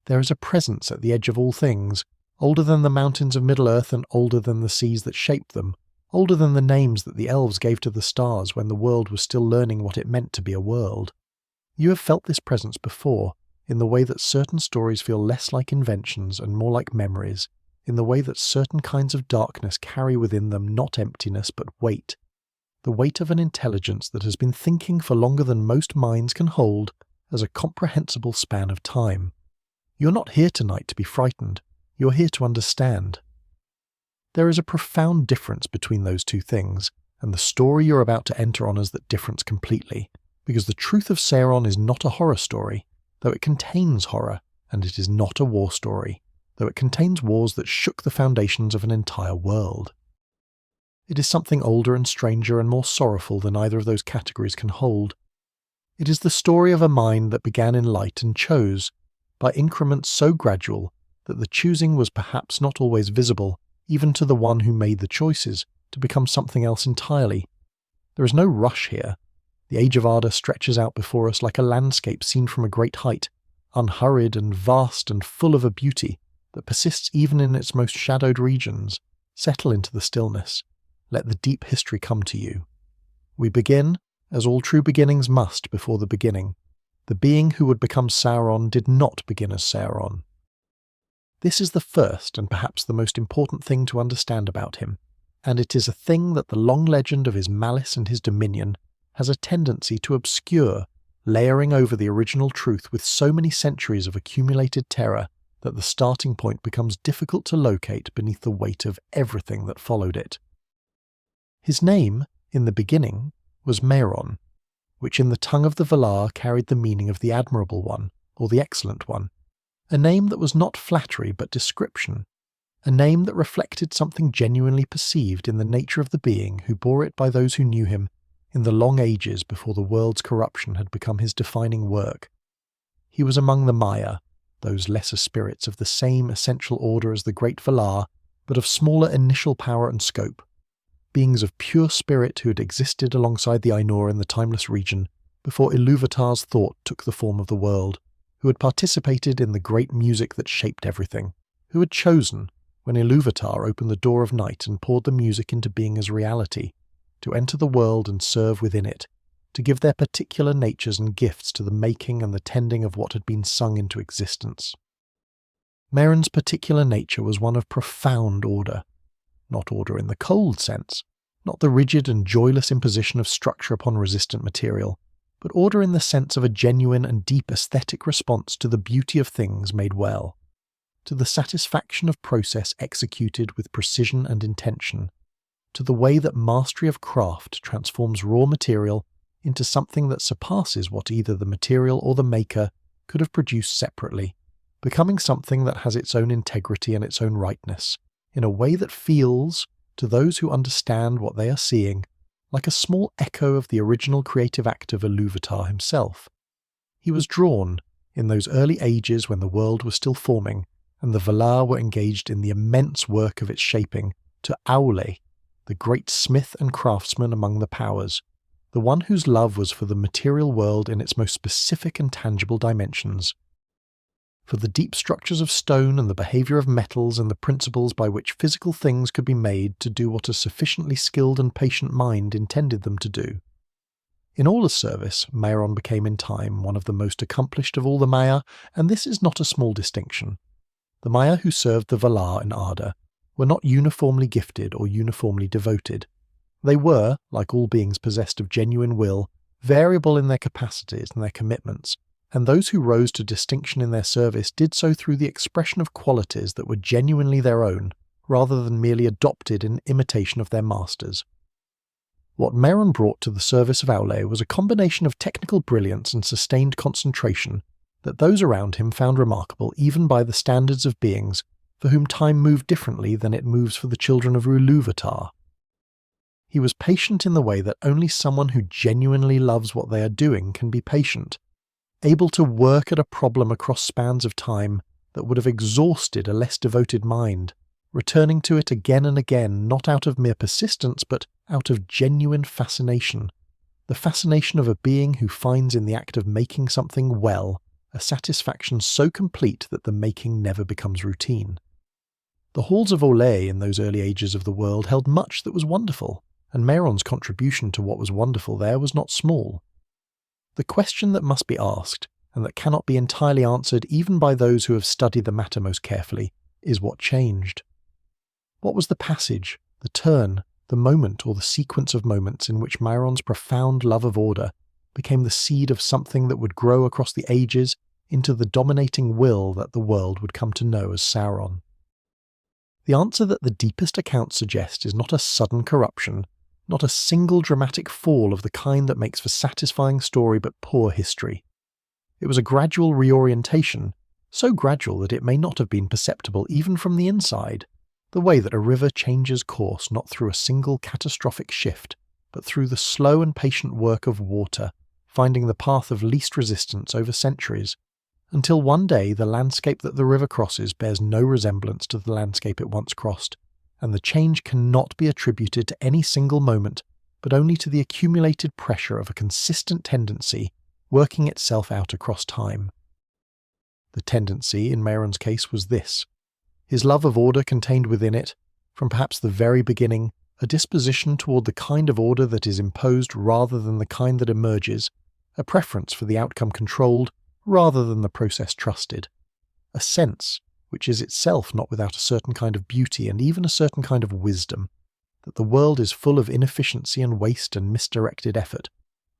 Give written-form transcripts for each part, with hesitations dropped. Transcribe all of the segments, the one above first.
There is a presence at the edge of all things, older than the mountains of Middle-earth and older than the seas that shaped them, older than the names that the elves gave to the stars when the world was still learning what it meant to be a world. You have felt this presence before, in the way that certain stories feel less like inventions and more like memories, in the way that certain kinds of darkness carry within them not emptiness but weight, the weight of an intelligence that has been thinking for longer than most minds can hold as a comprehensible span of time. You're not here tonight to be frightened, you're here to understand. There is a profound difference between those two things, and the story you're about to enter honours that difference completely, because the truth of Sauron is not a horror story, though it contains horror, and it is not a war story, though it contains wars that shook the foundations of an entire world. It is something older and stranger and more sorrowful than either of those categories can hold. It is the story of a mind that began in light and chose, by increments so gradual that the choosing was perhaps not always visible, even to the one who made the choices, to become something else entirely. There is no rush here. The Age of Arda stretches out before us like a landscape seen from a great height, unhurried and vast and full of a beauty that persists even in its most shadowed regions. Settle into the stillness. Let the deep history come to you. We begin, as all true beginnings must before the beginning. The being who would become Sauron did not begin as Sauron. This is the first and perhaps the most important thing to understand about him, and it is a thing that the long legend of his malice and his dominion has a tendency to obscure, layering over the original truth with so many centuries of accumulated terror that the starting point becomes difficult to locate beneath the weight of everything that followed it. His name, in the beginning, was Mairon, which in the tongue of the Valar carried the meaning of the admirable one, or the excellent one, a name that was not flattery but description, a name that reflected something genuinely perceived in the nature of the being who bore it by those who knew him in the long ages before the world's corruption had become his defining work. He was among the Maia, those lesser spirits of the same essential order as the great Valar, but of smaller initial power and scope, beings of pure spirit who had existed alongside the Ainur in the timeless region before Ilúvatar's thought took the form of the world, who had participated in the great music that shaped everything, who had chosen, when Ilúvatar opened the door of night and poured the music into being as reality, to enter the world and serve within it, to give their particular natures and gifts to the making and the tending of what had been sung into existence. Mairon's particular nature was one of profound order, not order in the cold sense, not the rigid and joyless imposition of structure upon resistant material, but order in the sense of a genuine and deep aesthetic response to the beauty of things made well, to the satisfaction of process executed with precision and intention, to the way that mastery of craft transforms raw material into something that surpasses what either the material or the maker could have produced separately, becoming something that has its own integrity and its own rightness, in a way that feels, to those who understand what they are seeing, like a small echo of the original creative act of Ilúvatar himself. He was drawn, in those early ages when the world was still forming, and the Valar were engaged in the immense work of its shaping, to Aulë, the great smith and craftsman among the powers, the one whose love was for the material world in its most specific and tangible dimensions, for the deep structures of stone and the behaviour of metals and the principles by which physical things could be made to do what a sufficiently skilled and patient mind intended them to do. In Aulë's service, Mairon became in time one of the most accomplished of all the Maia, and this is not a small distinction. The Maia who served the Valar in Arda were not uniformly gifted or uniformly devoted. They were, like all beings possessed of genuine will, variable in their capacities and their commitments, and those who rose to distinction in their service did so through the expression of qualities that were genuinely their own, rather than merely adopted in imitation of their masters. What Mairon brought to the service of Aulë was a combination of technical brilliance and sustained concentration that those around him found remarkable even by the standards of beings for whom time moved differently than it moves for the children of Ilúvatar. He was patient in the way that only someone who genuinely loves what they are doing can be patient, able to work at a problem across spans of time that would have exhausted a less devoted mind, returning to it again and again not out of mere persistence but out of genuine fascination, the fascination of a being who finds in the act of making something well a satisfaction so complete that the making never becomes routine. The halls of Aulë in those early ages of the world held much that was wonderful, and Mairon's contribution to what was wonderful there was not small. The question that must be asked, and that cannot be entirely answered even by those who have studied the matter most carefully, is what changed. What was the passage, the turn, the moment or the sequence of moments in which Mairon's profound love of order became the seed of something that would grow across the ages into the dominating will that the world would come to know as Sauron? The answer that the deepest accounts suggest is not a sudden corruption, not a single dramatic fall of the kind that makes for satisfying story but poor history. It was a gradual reorientation, so gradual that it may not have been perceptible even from the inside, the way that a river changes course not through a single catastrophic shift, but through the slow and patient work of water, finding the path of least resistance over centuries, until one day the landscape that the river crosses bears no resemblance to the landscape it once crossed, and the change cannot be attributed to any single moment, but only to the accumulated pressure of a consistent tendency working itself out across time. The tendency, in Mairon's case, was this. His love of order contained within it, from perhaps the very beginning, a disposition toward the kind of order that is imposed rather than the kind that emerges, a preference for the outcome controlled rather than the process trusted, a sense, which is itself not without a certain kind of beauty and even a certain kind of wisdom, that the world is full of inefficiency and waste and misdirected effort,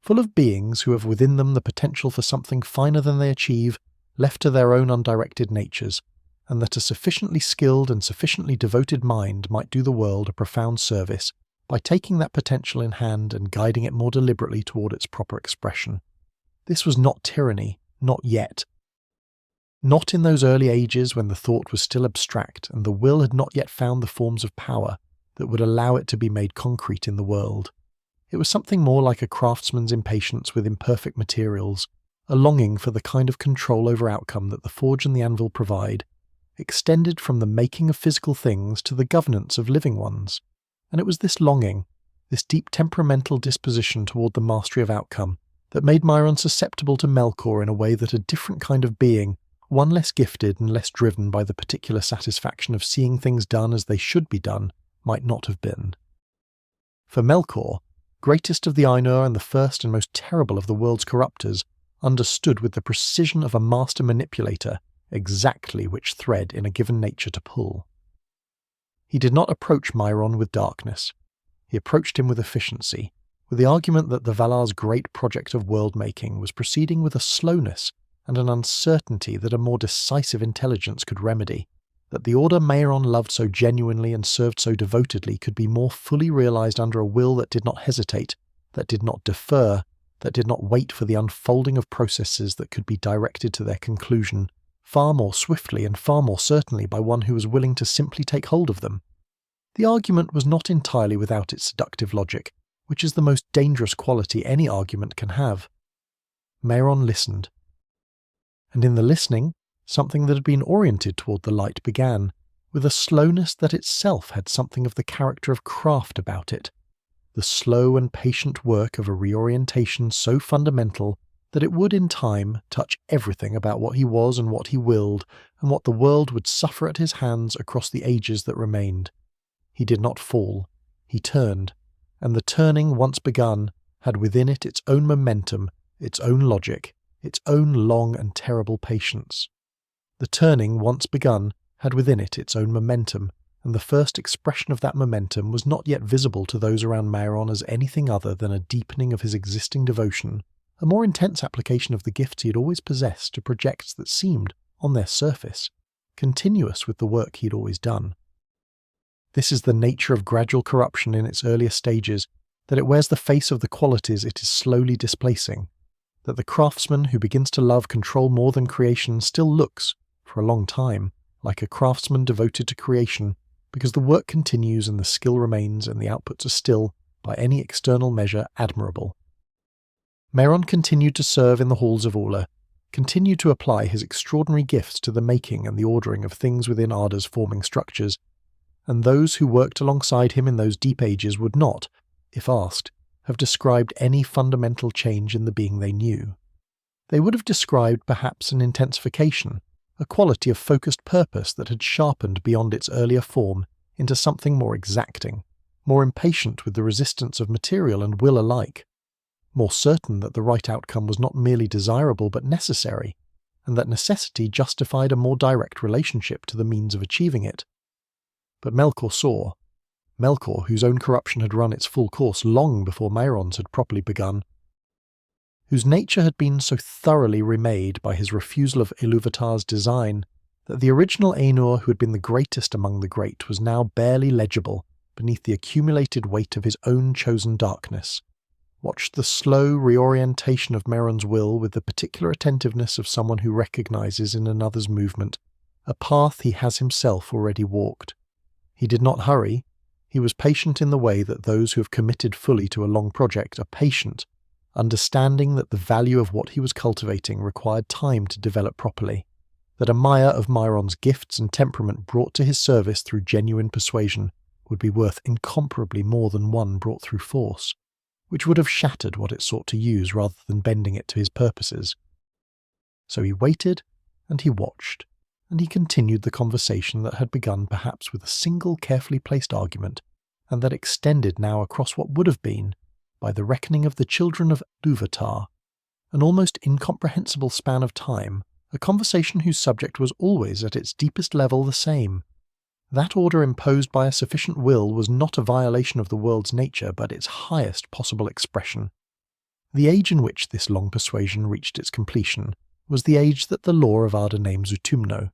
full of beings who have within them the potential for something finer than they achieve, left to their own undirected natures, and that a sufficiently skilled and sufficiently devoted mind might do the world a profound service by taking that potential in hand and guiding it more deliberately toward its proper expression. This was not tyranny, not yet. Not in those early ages when the thought was still abstract and the will had not yet found the forms of power that would allow it to be made concrete in the world. It was something more like a craftsman's impatience with imperfect materials, a longing for the kind of control over outcome that the forge and the anvil provide, extended from the making of physical things to the governance of living ones. And it was this longing, this deep temperamental disposition toward the mastery of outcome, that made Mairon susceptible to Melkor in a way that a different kind of being, one less gifted and less driven by the particular satisfaction of seeing things done as they should be done, might not have been. For Melkor, greatest of the Ainur and the first and most terrible of the world's corruptors, understood with the precision of a master manipulator exactly which thread in a given nature to pull. He did not approach Mairon with darkness. He approached him with efficiency, with the argument that the Valar's great project of world-making was proceeding with a slowness and an uncertainty that a more decisive intelligence could remedy, that the order Mairon loved so genuinely and served so devotedly could be more fully realized under a will that did not hesitate, that did not defer, that did not wait for the unfolding of processes that could be directed to their conclusion, far more swiftly and far more certainly by one who was willing to simply take hold of them. The argument was not entirely without its seductive logic, which is the most dangerous quality any argument can have. Mairon listened. And in the listening, something that had been oriented toward the light began, with a slowness that itself had something of the character of craft about it, the slow and patient work of a reorientation so fundamental that it would in time touch everything about what he was and what he willed, and what the world would suffer at his hands across the ages that remained. He did not fall. He turned, and the turning once begun had within it its own momentum, its own logic, its own long and terrible patience. The turning once begun had within it its own momentum, and the first expression of that momentum was not yet visible to those around Mairon as anything other than a deepening of his existing devotion, a more intense application of the gifts he had always possessed to projects that seemed, on their surface, continuous with the work he had always done. This is the nature of gradual corruption in its earlier stages, that it wears the face of the qualities it is slowly displacing, that the craftsman who begins to love control more than creation still looks, for a long time, like a craftsman devoted to creation, because the work continues and the skill remains and the outputs are still, by any external measure, admirable. Mairon continued to serve in the halls of Aulë, continued to apply his extraordinary gifts to the making and the ordering of things within Arda's forming structures, and those who worked alongside him in those deep ages would not, if asked, have described any fundamental change in the being they knew. They would have described perhaps an intensification, a quality of focused purpose that had sharpened beyond its earlier form into something more exacting, more impatient with the resistance of material and will alike, more certain that the right outcome was not merely desirable but necessary, and that necessity justified a more direct relationship to the means of achieving it. But Melkor saw. Melkor, whose own corruption had run its full course long before Mairon's had properly begun, whose nature had been so thoroughly remade by his refusal of Ilúvatar's design that the original Ainur who had been the greatest among the great was now barely legible beneath the accumulated weight of his own chosen darkness, watched the slow reorientation of Mairon's will with the particular attentiveness of someone who recognizes in another's movement a path he has himself already walked. He did not hurry. He was patient in the way that those who have committed fully to a long project are patient, understanding that the value of what he was cultivating required time to develop properly, that a Maia of Mairon's gifts and temperament brought to his service through genuine persuasion would be worth incomparably more than one brought through force, which would have shattered what it sought to use rather than bending it to his purposes. So he waited, and he watched, and he continued the conversation that had begun perhaps with a single carefully placed argument, and that extended now across what would have been, by the reckoning of the children of Ilúvatar, an almost incomprehensible span of time, a conversation whose subject was always at its deepest level the same. That order imposed by a sufficient will was not a violation of the world's nature, but its highest possible expression. The age in which this long persuasion reached its completion was the age that the lore of Arda names Utumno,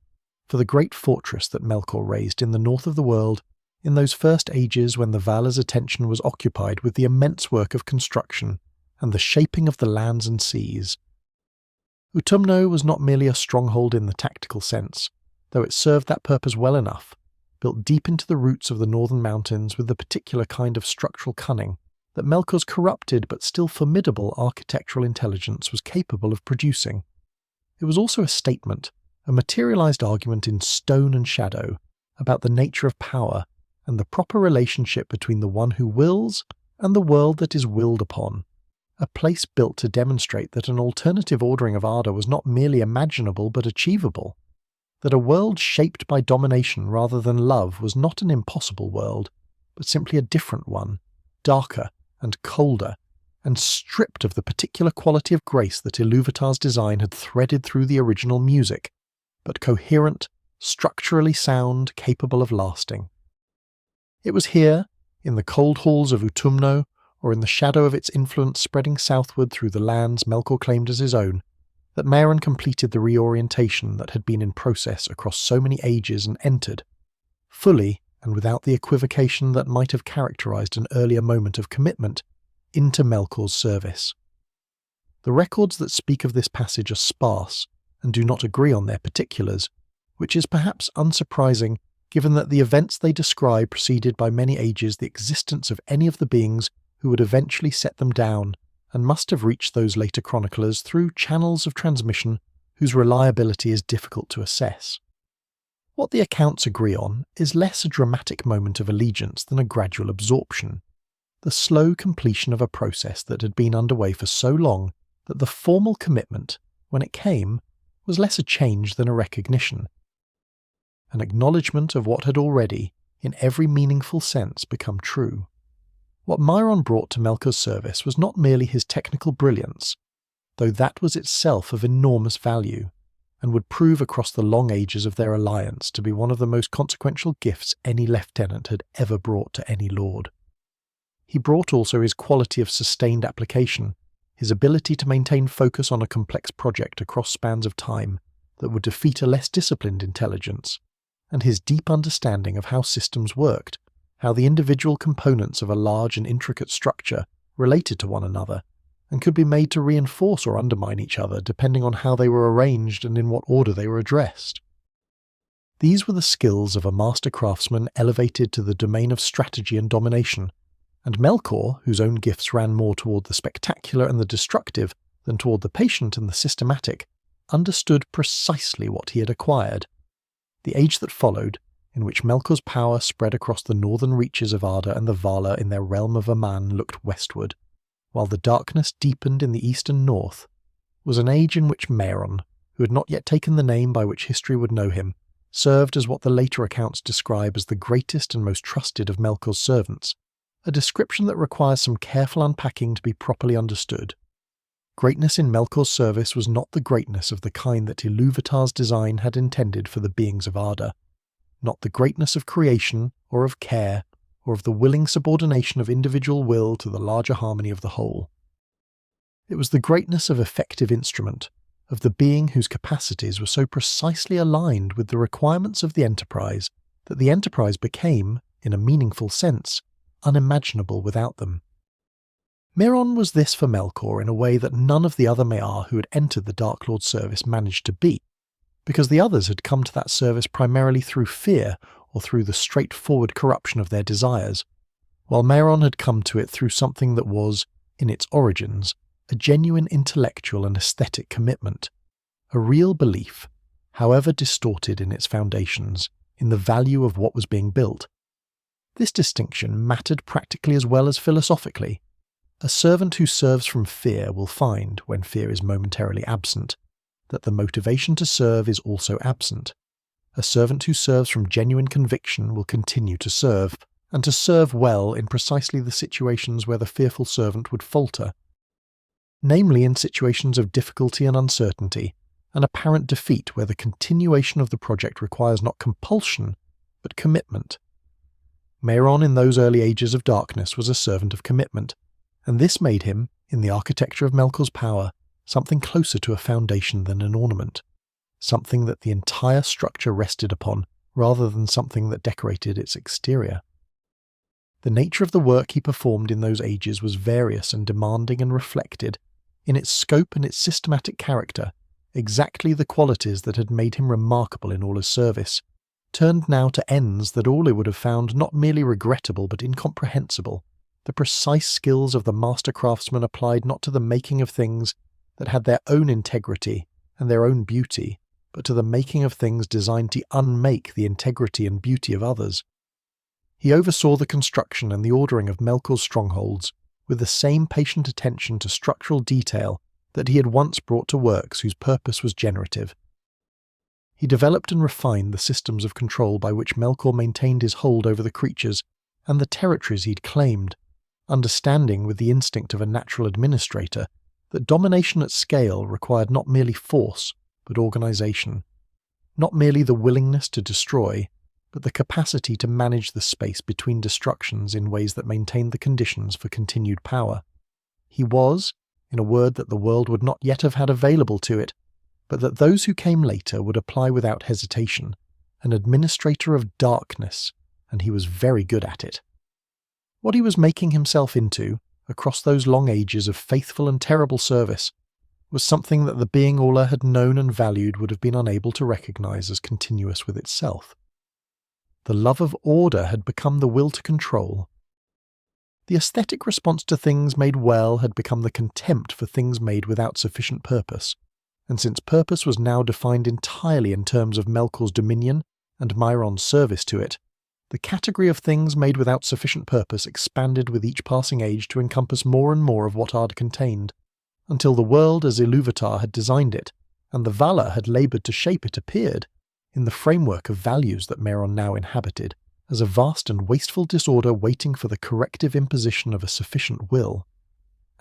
for the great fortress that Melkor raised in the north of the world, in those first ages when the Valar's attention was occupied with the immense work of construction and the shaping of the lands and seas. Utumno was not merely a stronghold in the tactical sense, though it served that purpose well enough, built deep into the roots of the northern mountains with the particular kind of structural cunning that Melkor's corrupted but still formidable architectural intelligence was capable of producing. It was also a statement, a materialized argument in stone and shadow, about the nature of power and the proper relationship between the one who wills and the world that is willed upon, a place built to demonstrate that an alternative ordering of Arda was not merely imaginable but achievable, that a world shaped by domination rather than love was not an impossible world, but simply a different one, darker and colder, and stripped of the particular quality of grace that Ilúvatar's design had threaded through the original music, but coherent, structurally sound, capable of lasting. It was here, in the cold halls of Utumno, or in the shadow of its influence spreading southward through the lands Melkor claimed as his own, that Mairon completed the reorientation that had been in process across so many ages and entered, fully and without the equivocation that might have characterized an earlier moment of commitment, into Melkor's service. The records that speak of this passage are sparse and do not agree on their particulars, which is perhaps unsurprising given that the events they describe preceded by many ages the existence of any of the beings who would eventually set them down, and must have reached those later chroniclers through channels of transmission whose reliability is difficult to assess. What the accounts agree on is less a dramatic moment of allegiance than a gradual absorption, the slow completion of a process that had been underway for so long that the formal commitment, when it came, was less a change than a recognition, an acknowledgement of what had already, in every meaningful sense, become true. What Mairon brought to Melkor's service was not merely his technical brilliance, though that was itself of enormous value, and would prove across the long ages of their alliance to be one of the most consequential gifts any lieutenant had ever brought to any lord. He brought also his quality of sustained application, his ability to maintain focus on a complex project across spans of time that would defeat a less disciplined intelligence, and his deep understanding of how systems worked, how the individual components of a large and intricate structure related to one another, and could be made to reinforce or undermine each other depending on how they were arranged and in what order they were addressed. These were the skills of a master craftsman elevated to the domain of strategy and domination, and Melkor, whose own gifts ran more toward the spectacular and the destructive than toward the patient and the systematic, understood precisely what he had acquired. The age that followed, in which Melkor's power spread across the northern reaches of Arda and the Valar in their realm of Aman, looked westward, while the darkness deepened in the east and north, was an age in which Mairon, who had not yet taken the name by which history would know him, served as what the later accounts describe as the greatest and most trusted of Melkor's servants, a description that requires some careful unpacking to be properly understood. Greatness in Melkor's service was not the greatness of the kind that Ilúvatar's design had intended for the beings of Arda, not the greatness of creation or of care or of the willing subordination of individual will to the larger harmony of the whole. It was the greatness of effective instrument, of the being whose capacities were so precisely aligned with the requirements of the enterprise that the enterprise became, in a meaningful sense, unimaginable without them. Mairon was this for Melkor in a way that none of the other Maiar who had entered the Dark Lord's service managed to be, because the others had come to that service primarily through fear or through the straightforward corruption of their desires, while Mairon had come to it through something that was, in its origins, a genuine intellectual and aesthetic commitment, a real belief, however distorted in its foundations, in the value of what was being built. This distinction mattered practically as well as philosophically. A servant who serves from fear will find, when fear is momentarily absent, that the motivation to serve is also absent. A servant who serves from genuine conviction will continue to serve, and to serve well in precisely the situations where the fearful servant would falter, namely in situations of difficulty and uncertainty, and apparent defeat where the continuation of the project requires not compulsion, but commitment. Mairon in those early ages of darkness was a servant of commitment, and this made him, in the architecture of Melkor's power, something closer to a foundation than an ornament, something that the entire structure rested upon rather than something that decorated its exterior. The nature of the work he performed in those ages was various and demanding and reflected, in its scope and its systematic character, exactly the qualities that had made him remarkable in Aulë's service, turned now to ends that Aulë would have found not merely regrettable but incomprehensible, the precise skills of the master craftsman applied not to the making of things that had their own integrity and their own beauty, but to the making of things designed to unmake the integrity and beauty of others. He oversaw the construction and the ordering of Melkor's strongholds with the same patient attention to structural detail that he had once brought to works whose purpose was generative. He developed and refined the systems of control by which Melkor maintained his hold over the creatures and the territories he'd claimed, understanding with the instinct of a natural administrator that domination at scale required not merely force, but organization, not merely the willingness to destroy, but the capacity to manage the space between destructions in ways that maintained the conditions for continued power. He was, in a word that the world would not yet have had available to it, but that those who came later would apply without hesitation, an administrator of darkness, and he was very good at it. What he was making himself into, across those long ages of faithful and terrible service, was something that the being Aulë had known and valued would have been unable to recognize as continuous with itself. The love of order had become the will to control. The aesthetic response to things made well had become the contempt for things made without sufficient purpose, and since purpose was now defined entirely in terms of Melkor's dominion and Mairon's service to it, the category of things made without sufficient purpose expanded with each passing age to encompass more and more of what Arda contained, until the world as Ilúvatar had designed it, and the Valar had laboured to shape it appeared, in the framework of values that Mairon now inhabited, as a vast and wasteful disorder waiting for the corrective imposition of a sufficient will.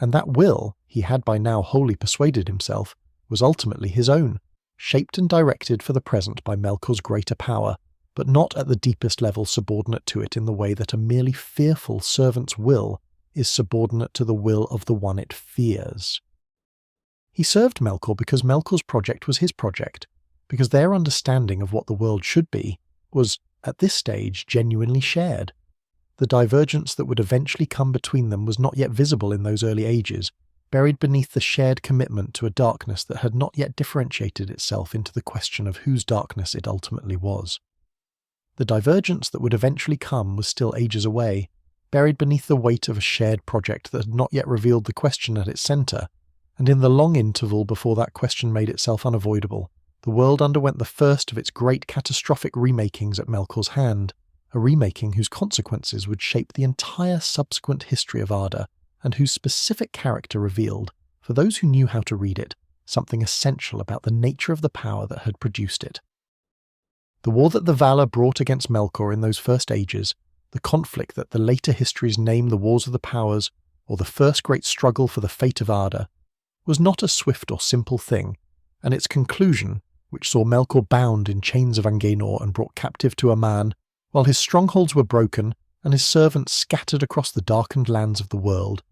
And that will, he had by now wholly persuaded himself, was ultimately his own, shaped and directed for the present by Melkor's greater power, but not at the deepest level subordinate to it in the way that a merely fearful servant's will is subordinate to the will of the one it fears. He served Melkor because Melkor's project was his project, because their understanding of what the world should be was, at this stage, genuinely shared. The divergence that would eventually come between them was not yet visible in those early ages, buried beneath the shared commitment to a darkness that had not yet differentiated itself into the question of whose darkness it ultimately was. The divergence that would eventually come was still ages away, buried beneath the weight of a shared project that had not yet revealed the question at its centre, and in the long interval before that question made itself unavoidable, the world underwent the first of its great catastrophic remakings at Melkor's hand, a remaking whose consequences would shape the entire subsequent history of Arda, and whose specific character revealed, for those who knew how to read it, something essential about the nature of the power that had produced it. The war that the Valar brought against Melkor in those first ages, the conflict that the later histories name the Wars of the Powers, or the first great struggle for the fate of Arda, was not a swift or simple thing, and its conclusion, which saw Melkor bound in chains of Angenor and brought captive to Aman, while his strongholds were broken and his servants scattered across the darkened lands of the world,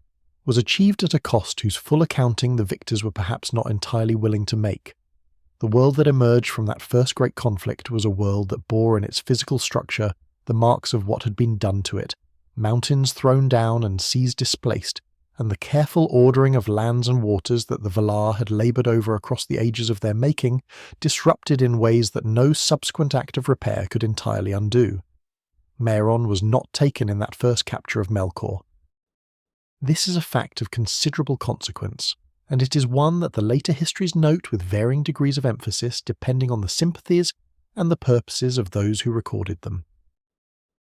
was achieved at a cost whose full accounting the victors were perhaps not entirely willing to make. The world that emerged from that first great conflict was a world that bore in its physical structure the marks of what had been done to it, mountains thrown down and seas displaced, and the careful ordering of lands and waters that the Valar had laboured over across the ages of their making, disrupted in ways that no subsequent act of repair could entirely undo. Mairon was not taken in that first capture of Melkor. This is a fact of considerable consequence, and it is one that the later histories note with varying degrees of emphasis depending on the sympathies and the purposes of those who recorded them.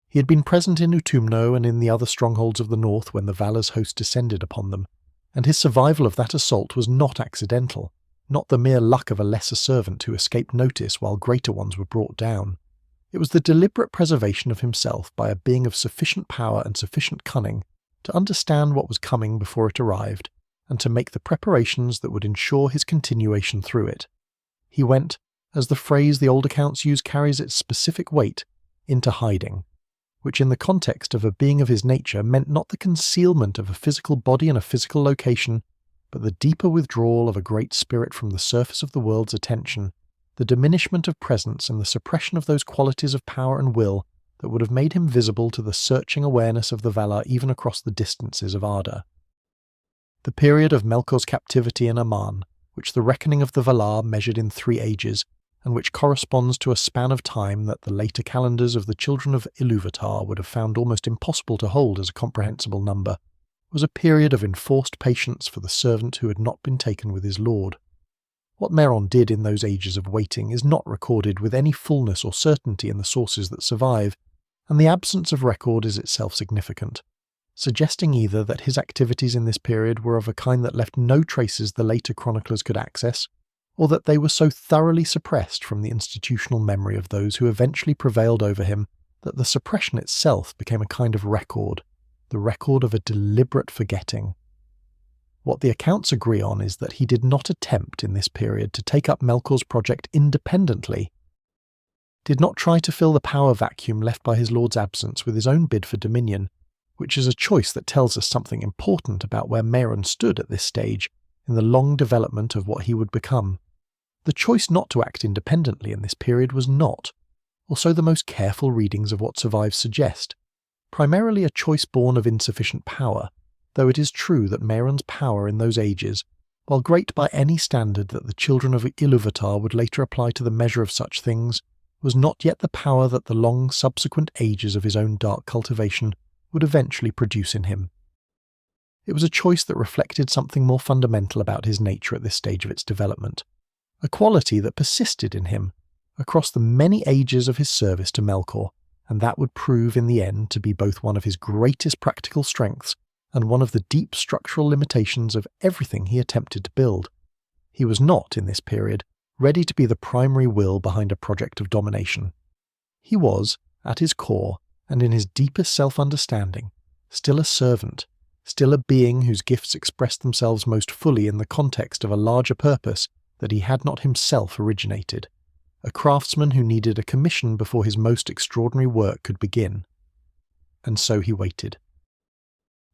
He had been present in Utumno and in the other strongholds of the north when the Valar's host descended upon them, and his survival of that assault was not accidental, not the mere luck of a lesser servant who escaped notice while greater ones were brought down. It was the deliberate preservation of himself by a being of sufficient power and sufficient cunning to understand what was coming before it arrived, and to make the preparations that would ensure his continuation through it. He went, as the phrase the old accounts use carries its specific weight, into hiding, which in the context of a being of his nature meant not the concealment of a physical body in a physical location, but the deeper withdrawal of a great spirit from the surface of the world's attention, the diminishment of presence and the suppression of those qualities of power and will that would have made him visible to the searching awareness of the Valar even across the distances of Arda. The period of Melkor's captivity in Aman, which the reckoning of the Valar measured in 3 ages, and which corresponds to a span of time that the later calendars of the children of Ilúvatar would have found almost impossible to hold as a comprehensible number, was a period of enforced patience for the servant who had not been taken with his lord. What Mairon did in those ages of waiting is not recorded with any fullness or certainty in the sources that survive, and the absence of record is itself significant, suggesting either that his activities in this period were of a kind that left no traces the later chroniclers could access, or that they were so thoroughly suppressed from the institutional memory of those who eventually prevailed over him that the suppression itself became a kind of record, the record of a deliberate forgetting. What the accounts agree on is that he did not attempt in this period to take up Melkor's project independently, did not try to fill the power vacuum left by his lord's absence with his own bid for dominion, which is a choice that tells us something important about where Mairon stood at this stage in the long development of what he would become. The choice not to act independently in this period was not, or so the most careful readings of what survives suggest, primarily a choice born of insufficient power, though it is true that Mairon's power in those ages, while great by any standard that the children of Ilúvatar would later apply to the measure of such things, was not yet the power that the long subsequent ages of his own dark cultivation would eventually produce in him. It was a choice that reflected something more fundamental about his nature at this stage of its development, a quality that persisted in him across the many ages of his service to Melkor, and that would prove in the end to be both one of his greatest practical strengths and one of the deep structural limitations of everything he attempted to build. He was not, in this period, ready to be the primary will behind a project of domination. He was, at his core, and in his deepest self-understanding, still a servant, still a being whose gifts expressed themselves most fully in the context of a larger purpose that he had not himself originated, a craftsman who needed a commission before his most extraordinary work could begin. And so he waited.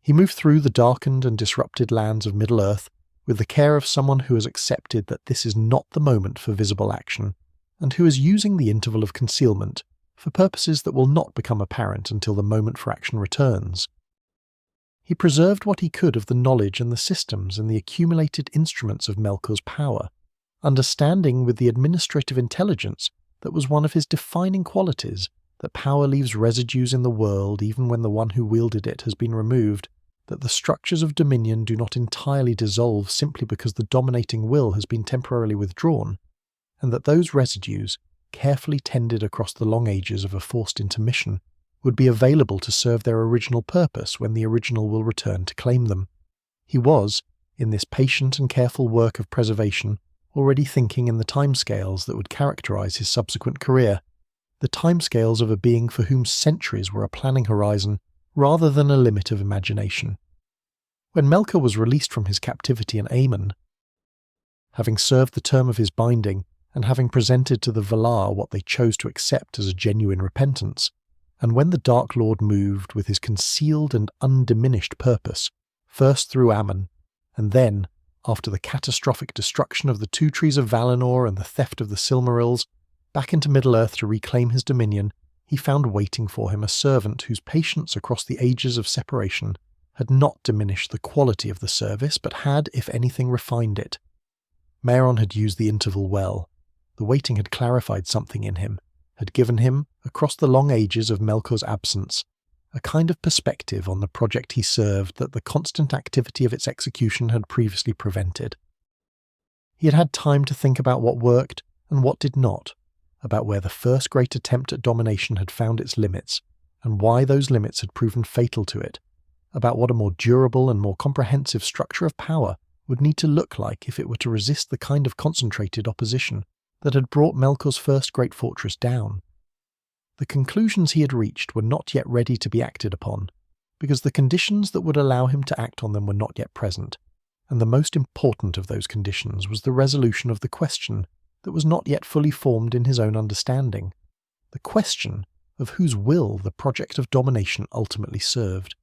He moved through the darkened and disrupted lands of Middle-earth with the care of someone who has accepted that this is not the moment for visible action, and who is using the interval of concealment for purposes that will not become apparent until the moment for action returns. He preserved what he could of the knowledge and the systems and the accumulated instruments of Melkor's power, understanding with the administrative intelligence that was one of his defining qualities, that power leaves residues in the world even when the one who wielded it has been removed, that the structures of dominion do not entirely dissolve simply because the dominating will has been temporarily withdrawn, and that those residues, carefully tended across the long ages of a forced intermission, would be available to serve their original purpose when the original will return to claim them. He was, in this patient and careful work of preservation, already thinking in the timescales that would characterize his subsequent career, the timescales of a being for whom centuries were a planning horizon rather than a limit of imagination. When Melkor was released from his captivity in Aemon, having served the term of his binding and having presented to the Valar what they chose to accept as a genuine repentance, and when the Dark Lord moved with his concealed and undiminished purpose, first through Aman, and then, after the catastrophic destruction of the Two Trees of Valinor and the theft of the Silmarils, back into Middle-earth to reclaim his dominion, he found waiting for him a servant whose patience across the ages of separation had not diminished the quality of the service, but had, if anything, refined it. Mairon had used the interval well. The waiting had clarified something in him, had given him, across the long ages of Melkor's absence, a kind of perspective on the project he served that the constant activity of its execution had previously prevented. He had had time to think about what worked and what did not, about where the first great attempt at domination had found its limits, and why those limits had proven fatal to it, about what a more durable and more comprehensive structure of power would need to look like if it were to resist the kind of concentrated opposition that had brought Melkor's first great fortress down. The conclusions he had reached were not yet ready to be acted upon, because the conditions that would allow him to act on them were not yet present, and the most important of those conditions was the resolution of the question that was not yet fully formed in his own understanding, the question of whose will the project of domination ultimately served.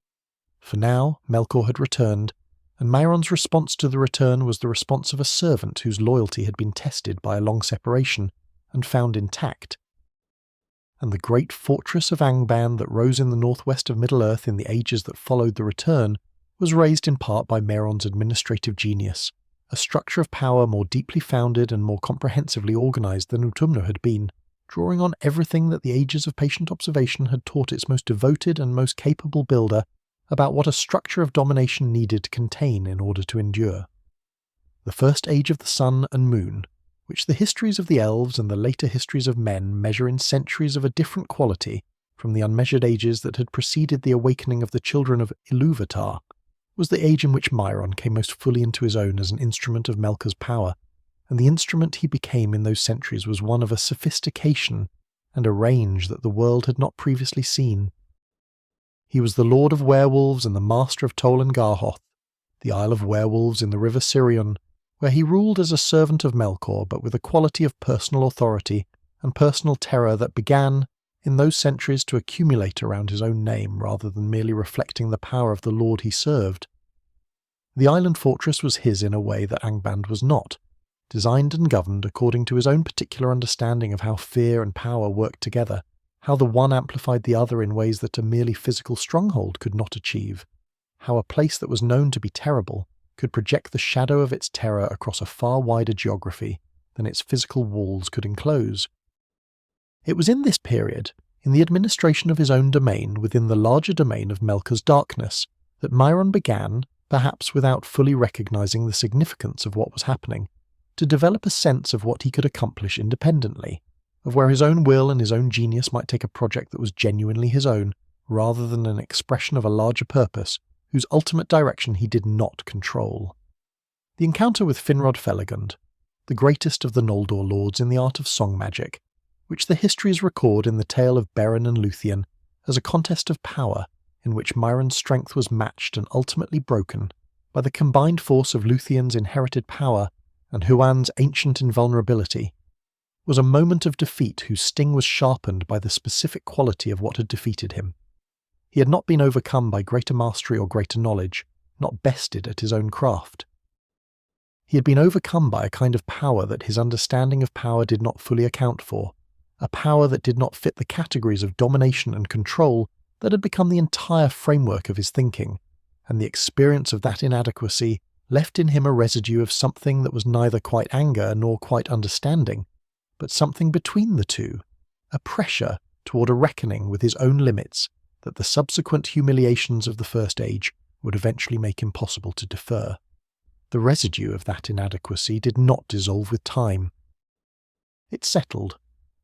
For now, Melkor had returned, and Mairon's response to the return was the response of a servant whose loyalty had been tested by a long separation and found intact. And the great fortress of Angband that rose in the northwest of Middle-earth in the ages that followed the return was raised in part by Mairon's administrative genius, a structure of power more deeply founded and more comprehensively organized than Utumno had been, drawing on everything that the ages of patient observation had taught its most devoted and most capable builder about what a structure of domination needed to contain in order to endure. The first age of the sun and moon, which the histories of the elves and the later histories of men measure in centuries of a different quality from the unmeasured ages that had preceded the awakening of the children of Ilúvatar, was the age in which Mairon came most fully into his own as an instrument of Melkor's power, and the instrument he became in those centuries was one of a sophistication and a range that the world had not previously seen. He was the Lord of Werewolves and the Master of Tol and Garhoth, the Isle of Werewolves in the river Sirion, where he ruled as a servant of Melkor, but with a quality of personal authority and personal terror that began, in those centuries, to accumulate around his own name rather than merely reflecting the power of the lord he served. The island fortress was his in a way that Angband was not, designed and governed according to his own particular understanding of how fear and power worked together, how the one amplified the other in ways that a merely physical stronghold could not achieve, how a place that was known to be terrible could project the shadow of its terror across a far wider geography than its physical walls could enclose. It was in this period, in the administration of his own domain within the larger domain of Melkor's darkness, that Mairon began, perhaps without fully recognizing the significance of what was happening, to develop a sense of what he could accomplish independently, of where his own will and his own genius might take a project that was genuinely his own, rather than an expression of a larger purpose, whose ultimate direction he did not control. The encounter with Finrod Felagund, the greatest of the Noldor lords in the art of song magic, which the histories record in the tale of Beren and Luthien as a contest of power in which Mairon's strength was matched and ultimately broken by the combined force of Luthien's inherited power and Huan's ancient invulnerability, was a moment of defeat whose sting was sharpened by the specific quality of what had defeated him. He had not been overcome by greater mastery or greater knowledge, not bested at his own craft. He had been overcome by a kind of power that his understanding of power did not fully account for, a power that did not fit the categories of domination and control that had become the entire framework of his thinking, and the experience of that inadequacy left in him a residue of something that was neither quite anger nor quite understanding, but something between the two, a pressure toward a reckoning with his own limits that the subsequent humiliations of the First Age would eventually make impossible to defer. The residue of that inadequacy did not dissolve with time. It settled,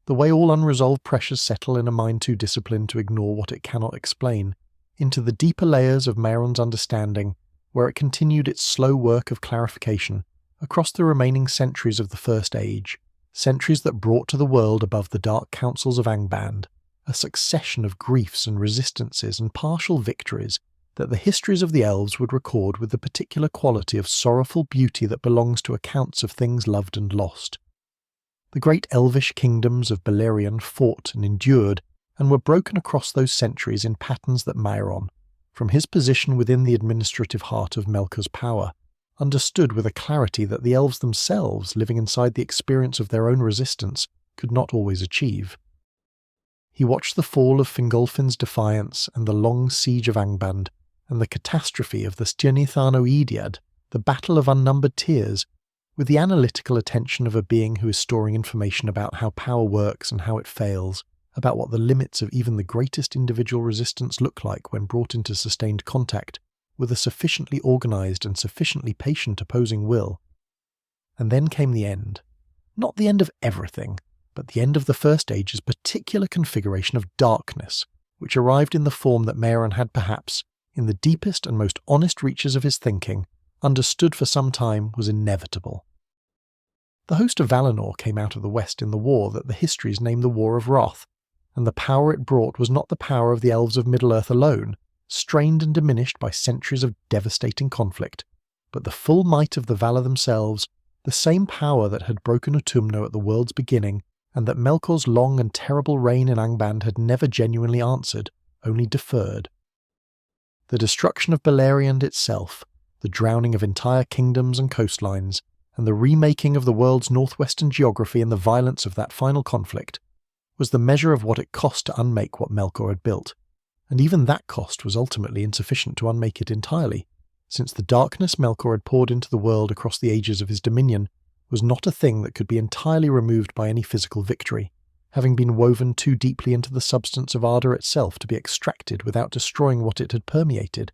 the way all unresolved pressures settle in a mind too disciplined to ignore what it cannot explain, into the deeper layers of Mairon's understanding where it continued its slow work of clarification across the remaining centuries of the First Age, centuries that brought to the world above the dark councils of Angband a succession of griefs and resistances and partial victories that the histories of the elves would record with the particular quality of sorrowful beauty that belongs to accounts of things loved and lost. The great elvish kingdoms of Beleriand fought and endured and were broken across those centuries in patterns that Mairon, from his position within the administrative heart of Melkor's power, understood with a clarity that the elves themselves, living inside the experience of their own resistance, could not always achieve. He watched the fall of Fingolfin's defiance and the long siege of Angband, and the catastrophe of the Stjernithano-Ediad, the battle of unnumbered tears, with the analytical attention of a being who is storing information about how power works and how it fails, about what the limits of even the greatest individual resistance look like when brought into sustained contact with a sufficiently organized and sufficiently patient opposing will. And then came the end. Not the end of everything, but the end of the First Age's particular configuration of darkness, which arrived in the form that Mairon had perhaps, in the deepest and most honest reaches of his thinking, understood for some time was inevitable. The host of Valinor came out of the west in the war that the histories name the War of Wrath, and the power it brought was not the power of the elves of Middle-earth alone, strained and diminished by centuries of devastating conflict, but the full might of the Valar themselves, the same power that had broken Utumno at the world's beginning, and that Melkor's long and terrible reign in Angband had never genuinely answered, only deferred. The destruction of Beleriand itself, the drowning of entire kingdoms and coastlines, and the remaking of the world's northwestern geography in the violence of that final conflict, was the measure of what it cost to unmake what Melkor had built, and even that cost was ultimately insufficient to unmake it entirely, since the darkness Melkor had poured into the world across the ages of his dominion was not a thing that could be entirely removed by any physical victory, having been woven too deeply into the substance of Arda itself to be extracted without destroying what it had permeated.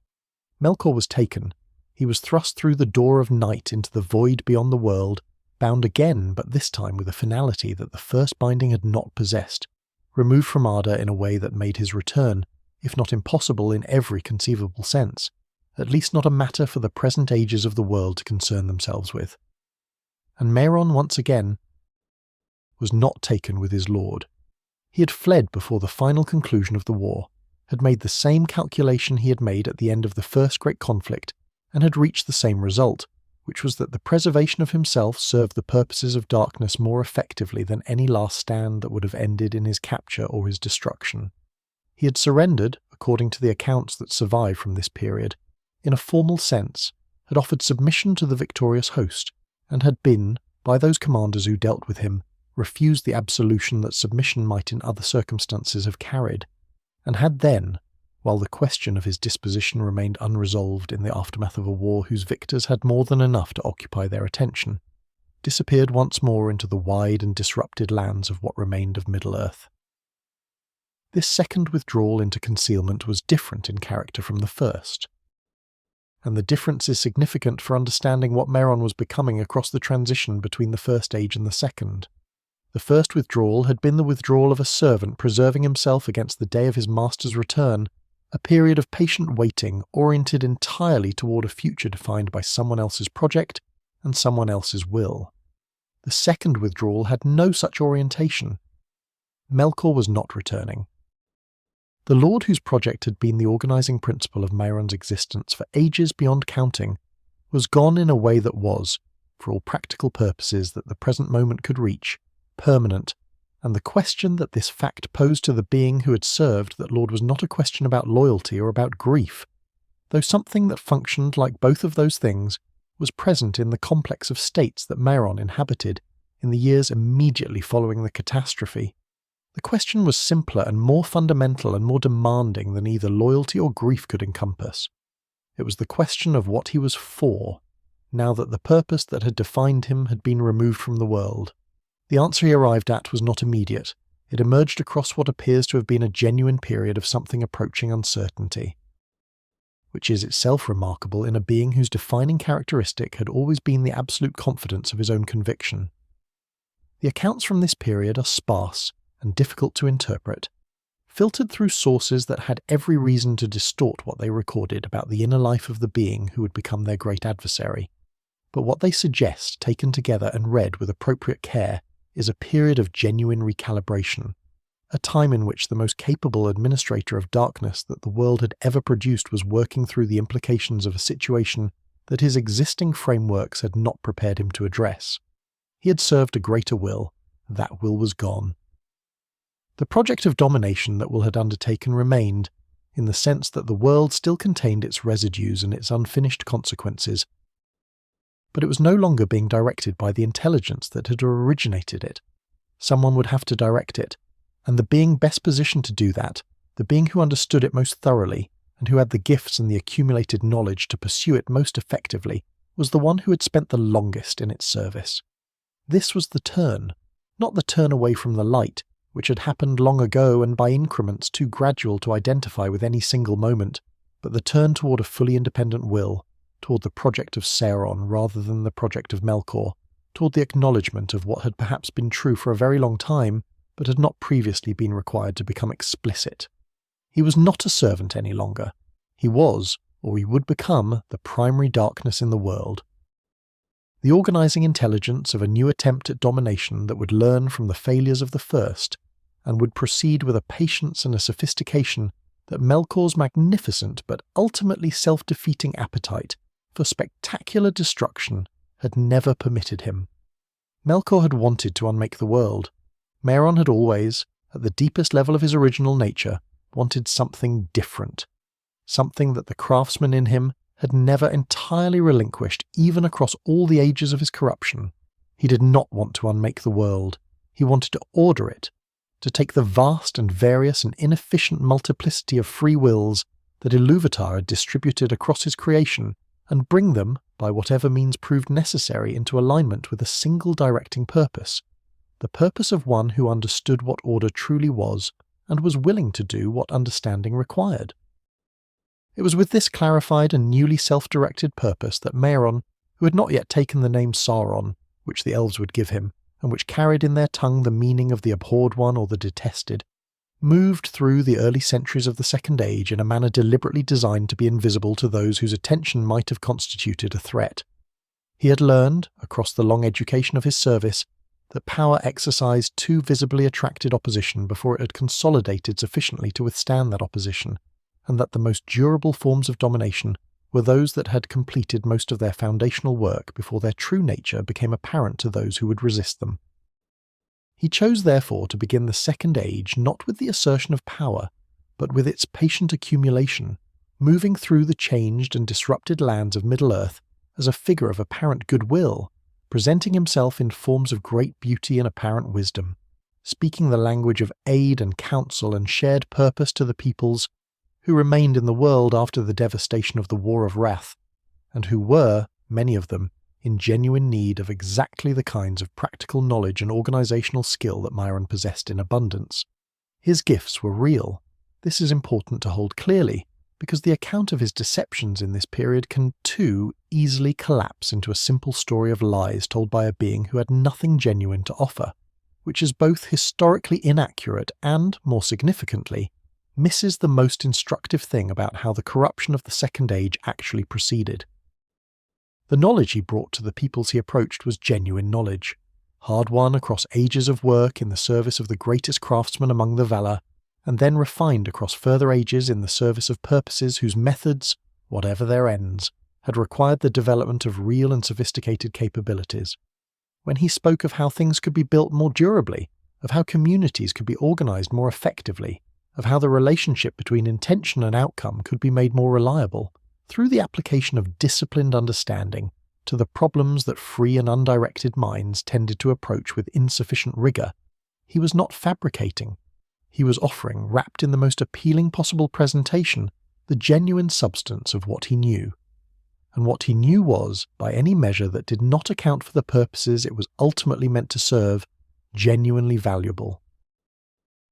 Melkor was taken. He was thrust through the door of night into the void beyond the world, bound again, but this time with a finality that the first binding had not possessed, removed from Arda in a way that made his return, if not impossible in every conceivable sense, at least not a matter for the present ages of the world to concern themselves with. And Mairon, once again, was not taken with his lord. He had fled before the final conclusion of the war, had made the same calculation he had made at the end of the first great conflict, and had reached the same result, which was that the preservation of himself served the purposes of darkness more effectively than any last stand that would have ended in his capture or his destruction. He had surrendered, according to the accounts that survive from this period, in a formal sense, had offered submission to the victorious host, and had been, by those commanders who dealt with him, refused the absolution that submission might in other circumstances have carried, and had then, while the question of his disposition remained unresolved in the aftermath of a war whose victors had more than enough to occupy their attention, disappeared once more into the wide and disrupted lands of what remained of Middle-earth. This second withdrawal into concealment was different in character from the first, and the difference is significant for understanding what Mairon was becoming across the transition between the First Age and the Second. The first withdrawal had been the withdrawal of a servant preserving himself against the day of his master's return, a period of patient waiting oriented entirely toward a future defined by someone else's project and someone else's will. The second withdrawal had no such orientation. Melkor was not returning. The Lord whose project had been the organizing principle of Mairon's existence for ages beyond counting was gone in a way that was, for all practical purposes that the present moment could reach, permanent, and the question that this fact posed to the being who had served that Lord was not a question about loyalty or about grief, though something that functioned like both of those things was present in the complex of states that Mairon inhabited in the years immediately following the catastrophe. The question was simpler and more fundamental and more demanding than either loyalty or grief could encompass. It was the question of what he was for, now that the purpose that had defined him had been removed from the world. The answer he arrived at was not immediate. It emerged across what appears to have been a genuine period of something approaching uncertainty, which is itself remarkable in a being whose defining characteristic had always been the absolute confidence of his own conviction. The accounts from this period are sparse and difficult to interpret. filtered through sources that had every reason to distort what they recorded about the inner life of the being who would become their great adversary. But what they suggest, taken together and read with appropriate care, is a period of genuine recalibration, a time in which the most capable administrator of darkness that the world had ever produced was working through the implications of a situation that his existing frameworks had not prepared him to address. He had served a greater will. That will was gone. The project of domination that Will had undertaken remained, in the sense that the world still contained its residues and its unfinished consequences, but it was no longer being directed by the intelligence that had originated it. Someone would have to direct it, and the being best positioned to do that, the being who understood it most thoroughly, and who had the gifts and the accumulated knowledge to pursue it most effectively, was the one who had spent the longest in its service. This was the turn, not the turn away from the light, which had happened long ago and by increments too gradual to identify with any single moment, but the turn toward a fully independent will, toward the project of Sauron rather than the project of Melkor, toward the acknowledgement of what had perhaps been true for a very long time, but had not previously been required to become explicit. He was not a servant any longer. He was, or he would become, the primary darkness in the world. The organising intelligence of a new attempt at domination that would learn from the failures of the first, and would proceed with a patience and a sophistication that Melkor's magnificent but ultimately self-defeating appetite for spectacular destruction had never permitted him. Melkor had wanted to unmake the world. Mairon had always, at the deepest level of his original nature, wanted something different, something that the craftsman in him had never entirely relinquished even across all the ages of his corruption. He did not want to unmake the world. He wanted to order it, to take the vast and various and inefficient multiplicity of free wills that Ilúvatar had distributed across his creation and bring them, by whatever means proved necessary, into alignment with a single directing purpose, the purpose of one who understood what order truly was and was willing to do what understanding required. It was with this clarified and newly self-directed purpose that Mairon, who had not yet taken the name Sauron, which the elves would give him, and which carried in their tongue the meaning of the abhorred one or the detested, moved through the early centuries of the Second Age in a manner deliberately designed to be invisible to those whose attention might have constituted a threat. He had learned, across the long education of his service, that power exercised too visibly attracted opposition before it had consolidated sufficiently to withstand that opposition, and that the most durable forms of domination were those that had completed most of their foundational work before their true nature became apparent to those who would resist them. He chose therefore to begin the Second Age not with the assertion of power, but with its patient accumulation, moving through the changed and disrupted lands of Middle-earth as a figure of apparent goodwill, presenting himself in forms of great beauty and apparent wisdom, speaking the language of aid and counsel and shared purpose to the peoples who remained in the world after the devastation of the War of Wrath, and who were, many of them, in genuine need of exactly the kinds of practical knowledge and organizational skill that Mairon possessed in abundance. His gifts were real. This is important to hold clearly, because the account of his deceptions in this period can too easily collapse into a simple story of lies told by a being who had nothing genuine to offer, which is both historically inaccurate and, more significantly, misses the most instructive thing about how the corruption of the Second Age actually proceeded. The knowledge he brought to the peoples he approached was genuine knowledge, hard-won across ages of work in the service of the greatest craftsman among the Valar, and then refined across further ages in the service of purposes whose methods, whatever their ends, had required the development of real and sophisticated capabilities. When he spoke of how things could be built more durably, of how communities could be organized more effectively, of how the relationship between intention and outcome could be made more reliable, through the application of disciplined understanding to the problems that free and undirected minds tended to approach with insufficient rigour, he was not fabricating. He was offering, wrapped in the most appealing possible presentation, the genuine substance of what he knew. And what he knew was, by any measure that did not account for the purposes it was ultimately meant to serve, genuinely valuable.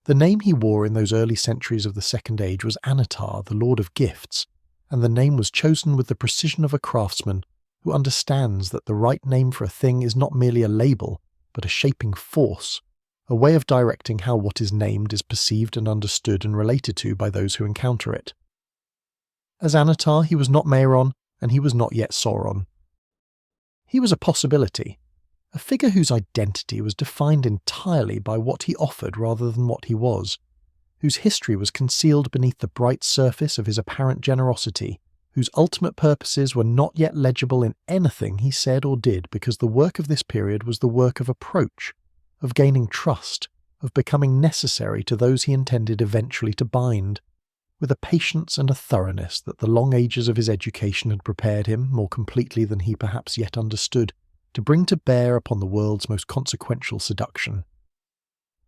The name he wore in those early centuries of the Second Age was Annatar, the Lord of Gifts, and the name was chosen with the precision of a craftsman who understands that the right name for a thing is not merely a label, but a shaping force, a way of directing how what is named is perceived and understood and related to by those who encounter it. As Annatar, he was not Mairon, and he was not yet Sauron. He was a possibility, a figure whose identity was defined entirely by what he offered rather than what he was, whose history was concealed beneath the bright surface of his apparent generosity, whose ultimate purposes were not yet legible in anything he said or did, because the work of this period was the work of approach, of gaining trust, of becoming necessary to those he intended eventually to bind, with a patience and a thoroughness that the long ages of his education had prepared him, more completely than he perhaps yet understood, to bring to bear upon the world's most consequential seduction.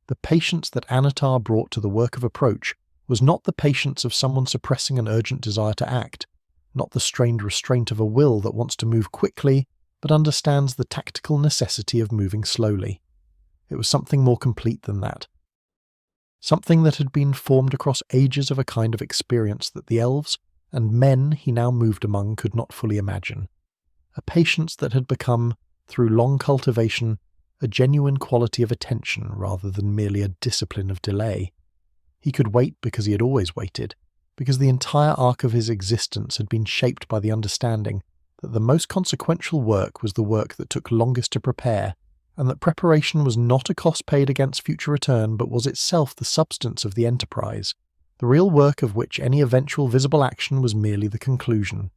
The patience that Annatar brought to the work of approach was not the patience of someone suppressing an urgent desire to act, not the strained restraint of a will that wants to move quickly, but understands the tactical necessity of moving slowly. It was something more complete than that. Something that had been formed across ages of a kind of experience that the elves and men he now moved among could not fully imagine. A patience that had become, through long cultivation, a genuine quality of attention rather than merely a discipline of delay. He could wait because he had always waited, because the entire arc of his existence had been shaped by the understanding that the most consequential work was the work that took longest to prepare, and that preparation was not a cost paid against future return, but was itself the substance of the enterprise, the real work of which any eventual visible action was merely the conclusion.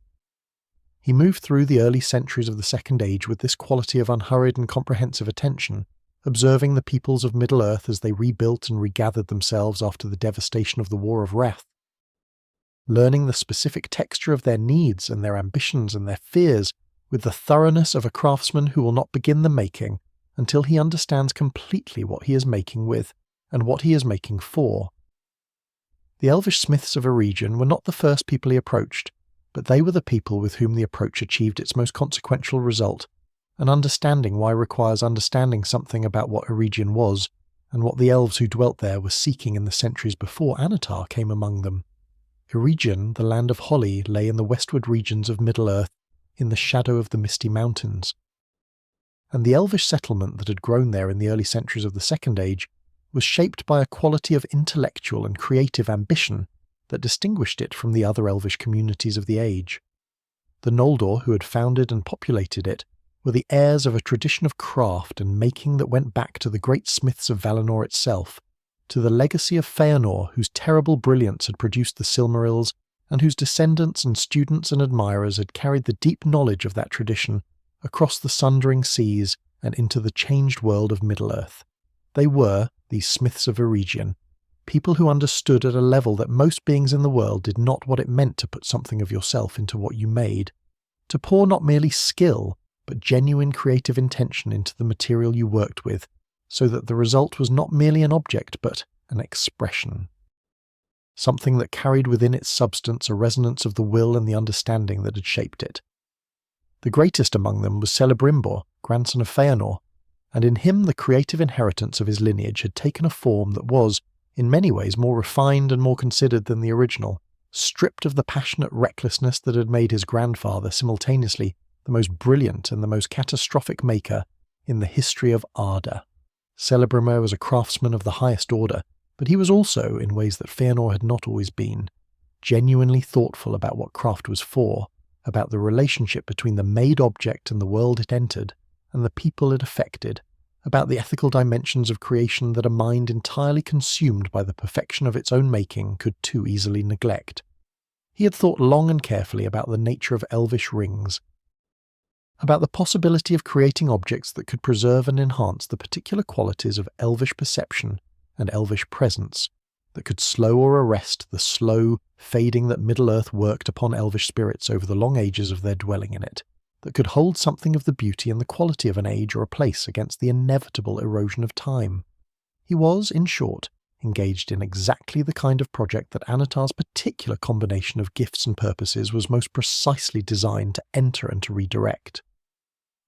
He moved through the early centuries of the Second Age with this quality of unhurried and comprehensive attention, observing the peoples of Middle-earth as they rebuilt and regathered themselves after the devastation of the War of Wrath, learning the specific texture of their needs and their ambitions and their fears with the thoroughness of a craftsman who will not begin the making until he understands completely what he is making with and what he is making for. The elvish smiths of a region were not the first people he approached, but they were the people with whom the approach achieved its most consequential result, and understanding why requires understanding something about what a region was and what the elves who dwelt there were seeking in the centuries before Annatar came among them. Eregion, the land of Holly, lay in the westward regions of Middle-earth, in the shadow of the misty mountains. And the elvish settlement that had grown there in the early centuries of the Second Age was shaped by a quality of intellectual and creative ambition that distinguished it from the other elvish communities of the age. The Noldor who had founded and populated it were the heirs of a tradition of craft and making that went back to the great smiths of Valinor itself, to the legacy of Feanor, whose terrible brilliance had produced the Silmarils, and whose descendants and students and admirers had carried the deep knowledge of that tradition across the sundering seas and into the changed world of Middle-earth. They were, these smiths of Eregion, people who understood at a level that most beings in the world did not what it meant to put something of yourself into what you made, to pour not merely skill, but genuine creative intention into the material you worked with, so that the result was not merely an object, but an expression. Something that carried within its substance a resonance of the will and the understanding that had shaped it. The greatest among them was Celebrimbor, grandson of Feanor, and in him the creative inheritance of his lineage had taken a form that was, in many ways, more refined and more considered than the original, stripped of the passionate recklessness that had made his grandfather simultaneously the most brilliant and the most catastrophic maker in the history of Arda. Celebrimbor was a craftsman of the highest order, but he was also, in ways that Feanor had not always been, genuinely thoughtful about what craft was for, about the relationship between the made object and the world it entered, and the people it affected, about the ethical dimensions of creation that a mind entirely consumed by the perfection of its own making could too easily neglect. He had thought long and carefully about the nature of elvish rings, about the possibility of creating objects that could preserve and enhance the particular qualities of elvish perception and elvish presence, that could slow or arrest the slow fading that Middle-earth worked upon elvish spirits over the long ages of their dwelling in it, that could hold something of the beauty and the quality of an age or a place against the inevitable erosion of time. He was, in short, engaged in exactly the kind of project that Annatar's particular combination of gifts and purposes was most precisely designed to enter and to redirect.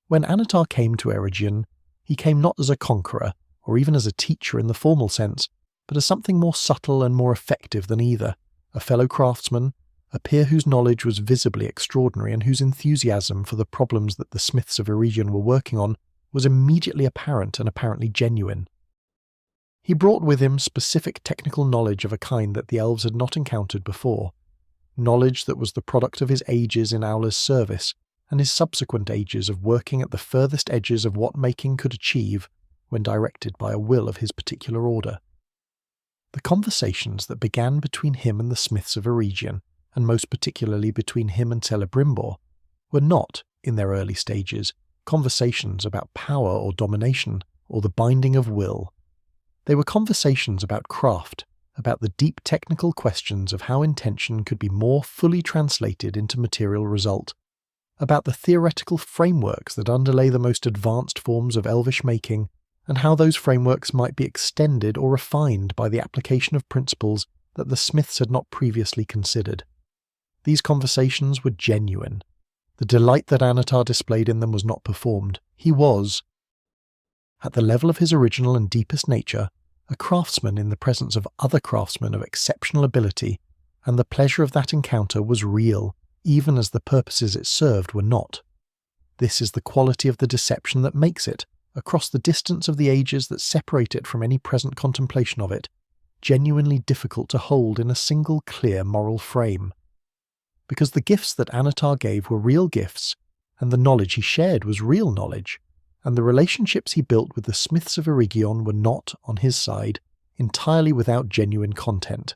When Annatar came to Eregion, he came not as a conqueror, or even as a teacher in the formal sense, but as something more subtle and more effective than either, a fellow craftsman, a peer whose knowledge was visibly extraordinary and whose enthusiasm for the problems that the smiths of Eregion were working on was immediately apparent and apparently genuine. He brought with him specific technical knowledge of a kind that the elves had not encountered before, knowledge that was the product of his ages in Aulë's service and his subsequent ages of working at the furthest edges of what making could achieve when directed by a will of his particular order. The conversations that began between him and the smiths of Eregion, and most particularly between him and Celebrimbor, were not, in their early stages, conversations about power or domination or the binding of will. They were conversations about craft, about the deep technical questions of how intention could be more fully translated into material result, about the theoretical frameworks that underlay the most advanced forms of elvish making, and how those frameworks might be extended or refined by the application of principles that the smiths had not previously considered. These conversations were genuine. The delight that Annatar displayed in them was not performed. He was, at the level of his original and deepest nature, a craftsman in the presence of other craftsmen of exceptional ability, and the pleasure of that encounter was real, even as the purposes it served were not. This is the quality of the deception that makes it, across the distance of the ages that separate it from any present contemplation of it, genuinely difficult to hold in a single clear moral frame. Because the gifts that Annatar gave were real gifts, and the knowledge he shared was real knowledge, and the relationships he built with the smiths of Eregion were not, on his side, entirely without genuine content.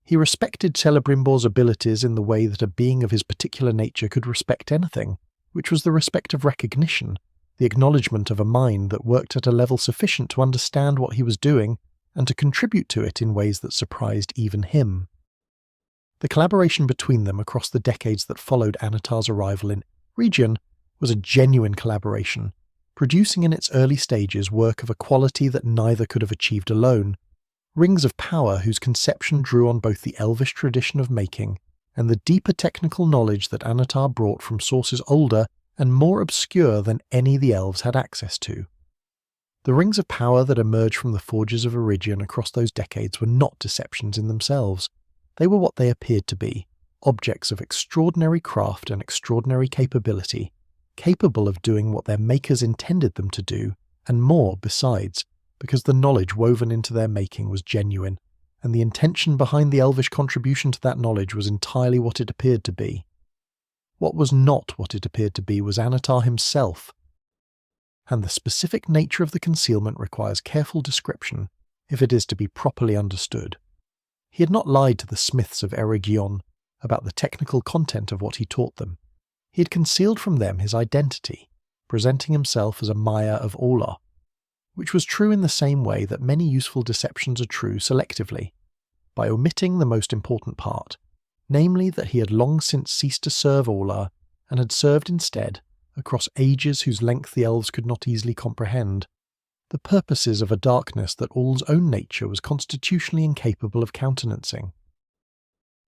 He respected Celebrimbor's abilities in the way that a being of his particular nature could respect anything, which was the respect of recognition, the acknowledgement of a mind that worked at a level sufficient to understand what he was doing and to contribute to it in ways that surprised even him. The collaboration between them across the decades that followed Annatar's arrival in Eregion was a genuine collaboration, producing in its early stages work of a quality that neither could have achieved alone, rings of power whose conception drew on both the elvish tradition of making and the deeper technical knowledge that Annatar brought from sources older and more obscure than any the elves had access to. The rings of power that emerged from the forges of Eregion across those decades were not deceptions in themselves. They were what they appeared to be, objects of extraordinary craft and extraordinary capability, capable of doing what their makers intended them to do, and more besides, because the knowledge woven into their making was genuine, and the intention behind the elvish contribution to that knowledge was entirely what it appeared to be. What was not what it appeared to be was Annatar himself, and the specific nature of the concealment requires careful description if it is to be properly understood. He had not lied to the smiths of Eregion about the technical content of what he taught them. He had concealed from them his identity, presenting himself as a Maia of Aulë, which was true in the same way that many useful deceptions are true selectively, by omitting the most important part, namely that he had long since ceased to serve Aulë and had served instead, across ages whose length the elves could not easily comprehend, the purposes of a darkness that Aulë's own nature was constitutionally incapable of countenancing.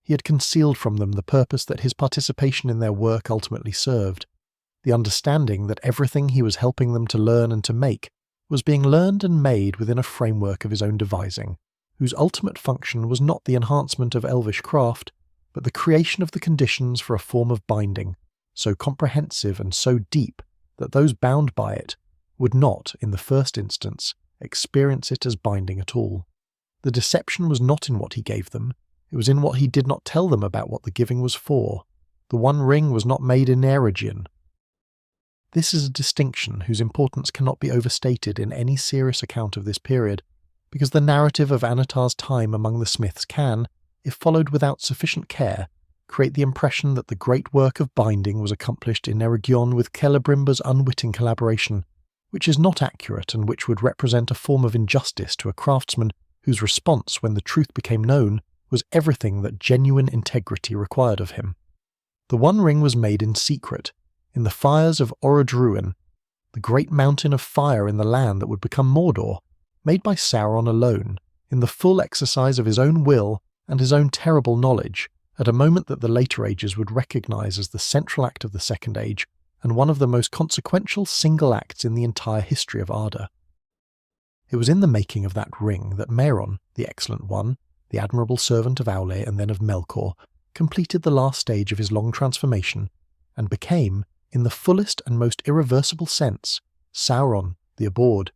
He had concealed from them the purpose that his participation in their work ultimately served, the understanding that everything he was helping them to learn and to make was being learned and made within a framework of his own devising, whose ultimate function was not the enhancement of elvish craft, but the creation of the conditions for a form of binding, so comprehensive and so deep that those bound by it would not, in the first instance, experience it as binding at all. The deception was not in what he gave them, it was in what he did not tell them about what the giving was for. The one ring was not made in Eregion. This is a distinction whose importance cannot be overstated in any serious account of this period, because the narrative of Annatar's time among the smiths can, if followed without sufficient care, create the impression that the great work of binding was accomplished in Eregion with Celebrimbor's unwitting collaboration, which is not accurate and which would represent a form of injustice to a craftsman whose response when the truth became known was everything that genuine integrity required of him. The one ring was made in secret, in the fires of Orodruin, the great mountain of fire in the land that would become Mordor, made by Sauron alone, in the full exercise of his own will and his own terrible knowledge, at a moment that the later ages would recognize as the central act of the Second Age and one of the most consequential single acts in the entire history of Arda. It was in the making of that ring that Mairon, the Excellent One, the admirable servant of Aulë and then of Melkor, completed the last stage of his long transformation, and became, in the fullest and most irreversible sense, Sauron, the Abhorred.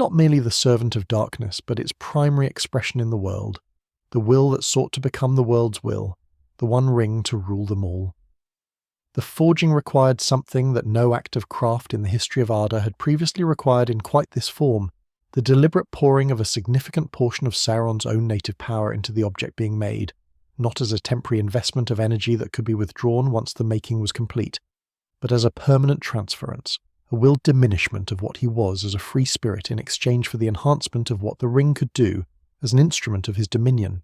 not merely the servant of darkness, but its primary expression in the world, the will that sought to become the world's will, the one ring to rule them all. The forging required something that no act of craft in the history of Arda had previously required in quite this form, the deliberate pouring of a significant portion of Sauron's own native power into the object being made, not as a temporary investment of energy that could be withdrawn once the making was complete, but as a permanent transference, a willed diminishment of what he was as a free spirit in exchange for the enhancement of what the ring could do as an instrument of his dominion.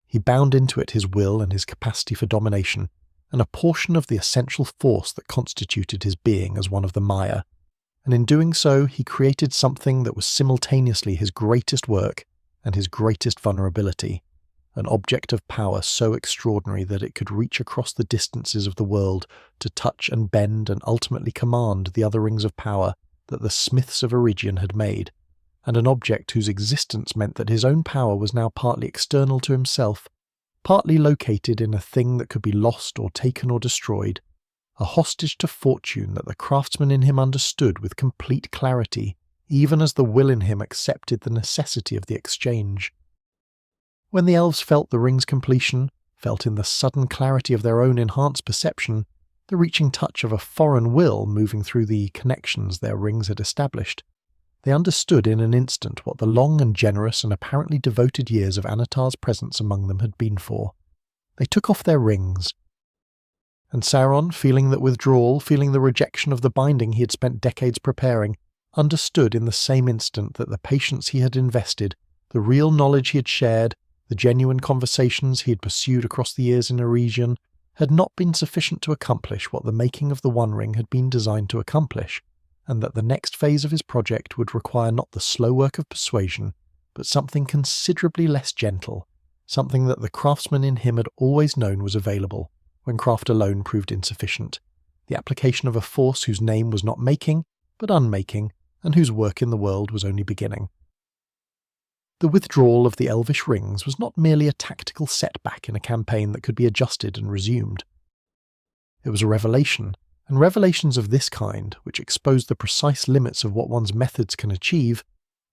He bound into it his will and his capacity for domination, and a portion of the essential force that constituted his being as one of the Maia, and in doing so he created something that was simultaneously his greatest work and his greatest vulnerability, an object of power so extraordinary that it could reach across the distances of the world to touch and bend and ultimately command the other rings of power that the smiths of Eregion had made, and an object whose existence meant that his own power was now partly external to himself, partly located in a thing that could be lost or taken or destroyed, a hostage to fortune that the craftsman in him understood with complete clarity, even as the will in him accepted the necessity of the exchange. When the elves felt the ring's completion, felt in the sudden clarity of their own enhanced perception, the reaching touch of a foreign will moving through the connections their rings had established, they understood in an instant what the long and generous and apparently devoted years of Annatar's presence among them had been for. They took off their rings. And Sauron, feeling that withdrawal, feeling the rejection of the binding he had spent decades preparing, understood in the same instant that the patience he had invested, the real knowledge he had shared, the genuine conversations he had pursued across the years in Eregion, had not been sufficient to accomplish what the making of the One Ring had been designed to accomplish, and that the next phase of his project would require not the slow work of persuasion, but something considerably less gentle, something that the craftsman in him had always known was available, when craft alone proved insufficient, the application of a force whose name was not making, but unmaking, and whose work in the world was only beginning. The withdrawal of the elvish rings was not merely a tactical setback in a campaign that could be adjusted and resumed. It was a revelation, and revelations of this kind, which expose the precise limits of what one's methods can achieve,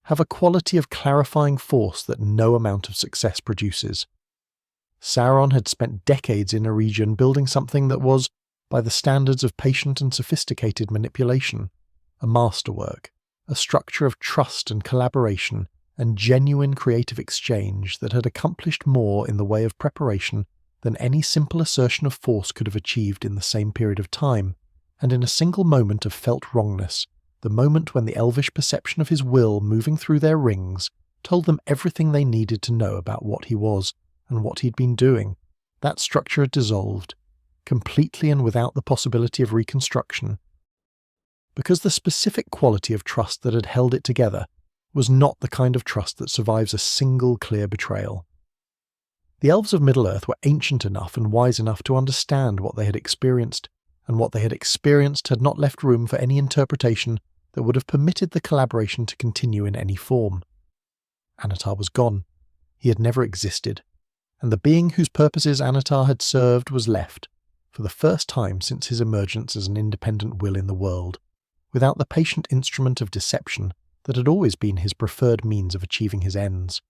have a quality of clarifying force that no amount of success produces. Sauron had spent decades in Eregion building something that was, by the standards of patient and sophisticated manipulation, a masterwork, a structure of trust and collaboration and genuine creative exchange that had accomplished more in the way of preparation than any simple assertion of force could have achieved in the same period of time, and in a single moment of felt wrongness, the moment when the elvish perception of his will moving through their rings told them everything they needed to know about what he was and what he'd been doing, that structure had dissolved, completely and without the possibility of reconstruction, because the specific quality of trust that had held it together was not the kind of trust that survives a single clear betrayal. The elves of Middle-earth were ancient enough and wise enough to understand what they had experienced, and what they had experienced had not left room for any interpretation that would have permitted the collaboration to continue in any form. Annatar was gone. He had never existed, and the being whose purposes Annatar had served was left, for the first time since his emergence as an independent will in the world, without the patient instrument of deception that had always been his preferred means of achieving his ends.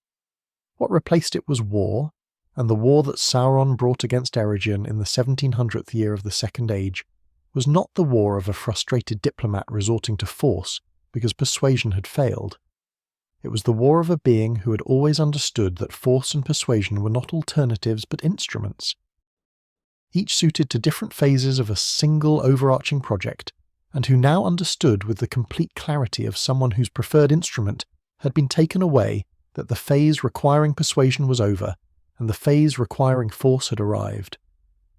What replaced it was war, and the war that Sauron brought against Eregion in the 1700th year of the Second Age was not the war of a frustrated diplomat resorting to force because persuasion had failed. It was the war of a being who had always understood that force and persuasion were not alternatives but instruments, each suited to different phases of a single overarching project, and who now understood with the complete clarity of someone whose preferred instrument had been taken away that the phase requiring persuasion was over, and the phase requiring force had arrived.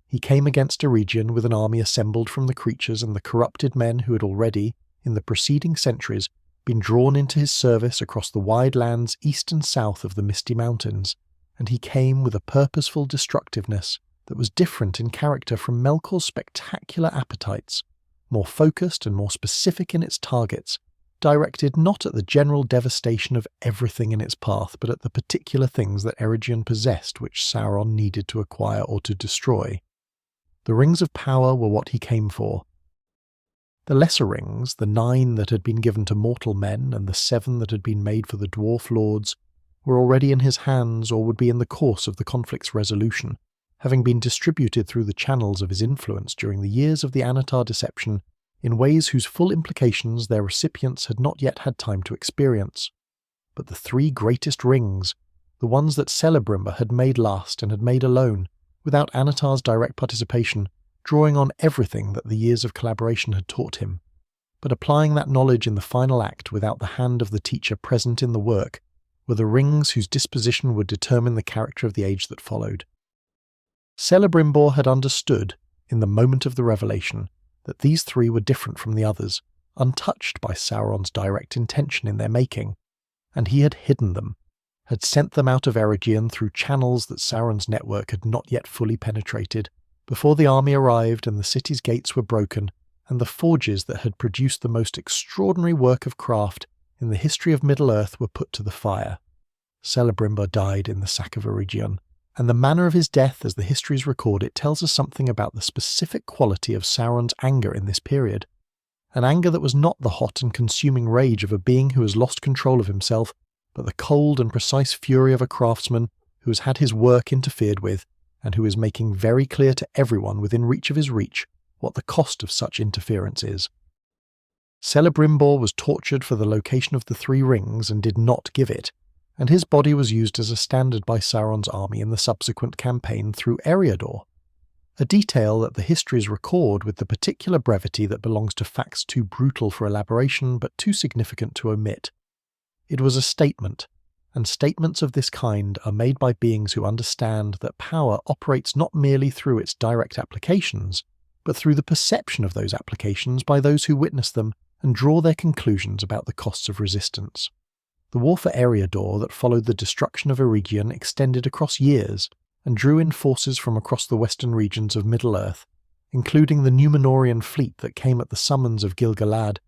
He came against Eregion with an army assembled from the creatures and the corrupted men who had already, in the preceding centuries, been drawn into his service across the wide lands east and south of the Misty Mountains, and he came with a purposeful destructiveness that was different in character from Melkor's spectacular appetites, more focused and more specific in its targets, directed not at the general devastation of everything in its path, but at the particular things that Eregion possessed which Sauron needed to acquire or to destroy. The rings of power were what he came for. The lesser rings, the 9 that had been given to mortal men and the 7 that had been made for the dwarf lords, were already in his hands or would be in the course of the conflict's resolution, having been distributed through the channels of his influence during the years of the Annatar deception in ways whose full implications their recipients had not yet had time to experience. But the 3 greatest rings, the ones that Celebrimbor had made last and had made alone, without Annatar's direct participation, drawing on everything that the years of collaboration had taught him, but applying that knowledge in the final act without the hand of the teacher present in the work, were the rings whose disposition would determine the character of the age that followed. Celebrimbor had understood, in the moment of the revelation, that these 3 were different from the others, untouched by Sauron's direct intention in their making, and he had hidden them, had sent them out of Eregion through channels that Sauron's network had not yet fully penetrated, before the army arrived and the city's gates were broken, and the forges that had produced the most extraordinary work of craft in the history of Middle-earth were put to the fire. Celebrimbor died in the sack of Eregion, and the manner of his death as the histories record it tells us something about the specific quality of Sauron's anger in this period. An anger that was not the hot and consuming rage of a being who has lost control of himself, but the cold and precise fury of a craftsman who has had his work interfered with, and who is making very clear to everyone within reach of his reach what the cost of such interference is. Celebrimbor was tortured for the location of the 3 rings and did not give it, and his body was used as a standard by Sauron's army in the subsequent campaign through Eriador, a detail that the histories record with the particular brevity that belongs to facts too brutal for elaboration but too significant to omit. It was a statement, and statements of this kind are made by beings who understand that power operates not merely through its direct applications, but through the perception of those applications by those who witness them and draw their conclusions about the costs of resistance. The war for Eriador that followed the destruction of Eregion extended across years and drew in forces from across the western regions of Middle-earth, including the Númenorian fleet that came at the summons of Gil-galad,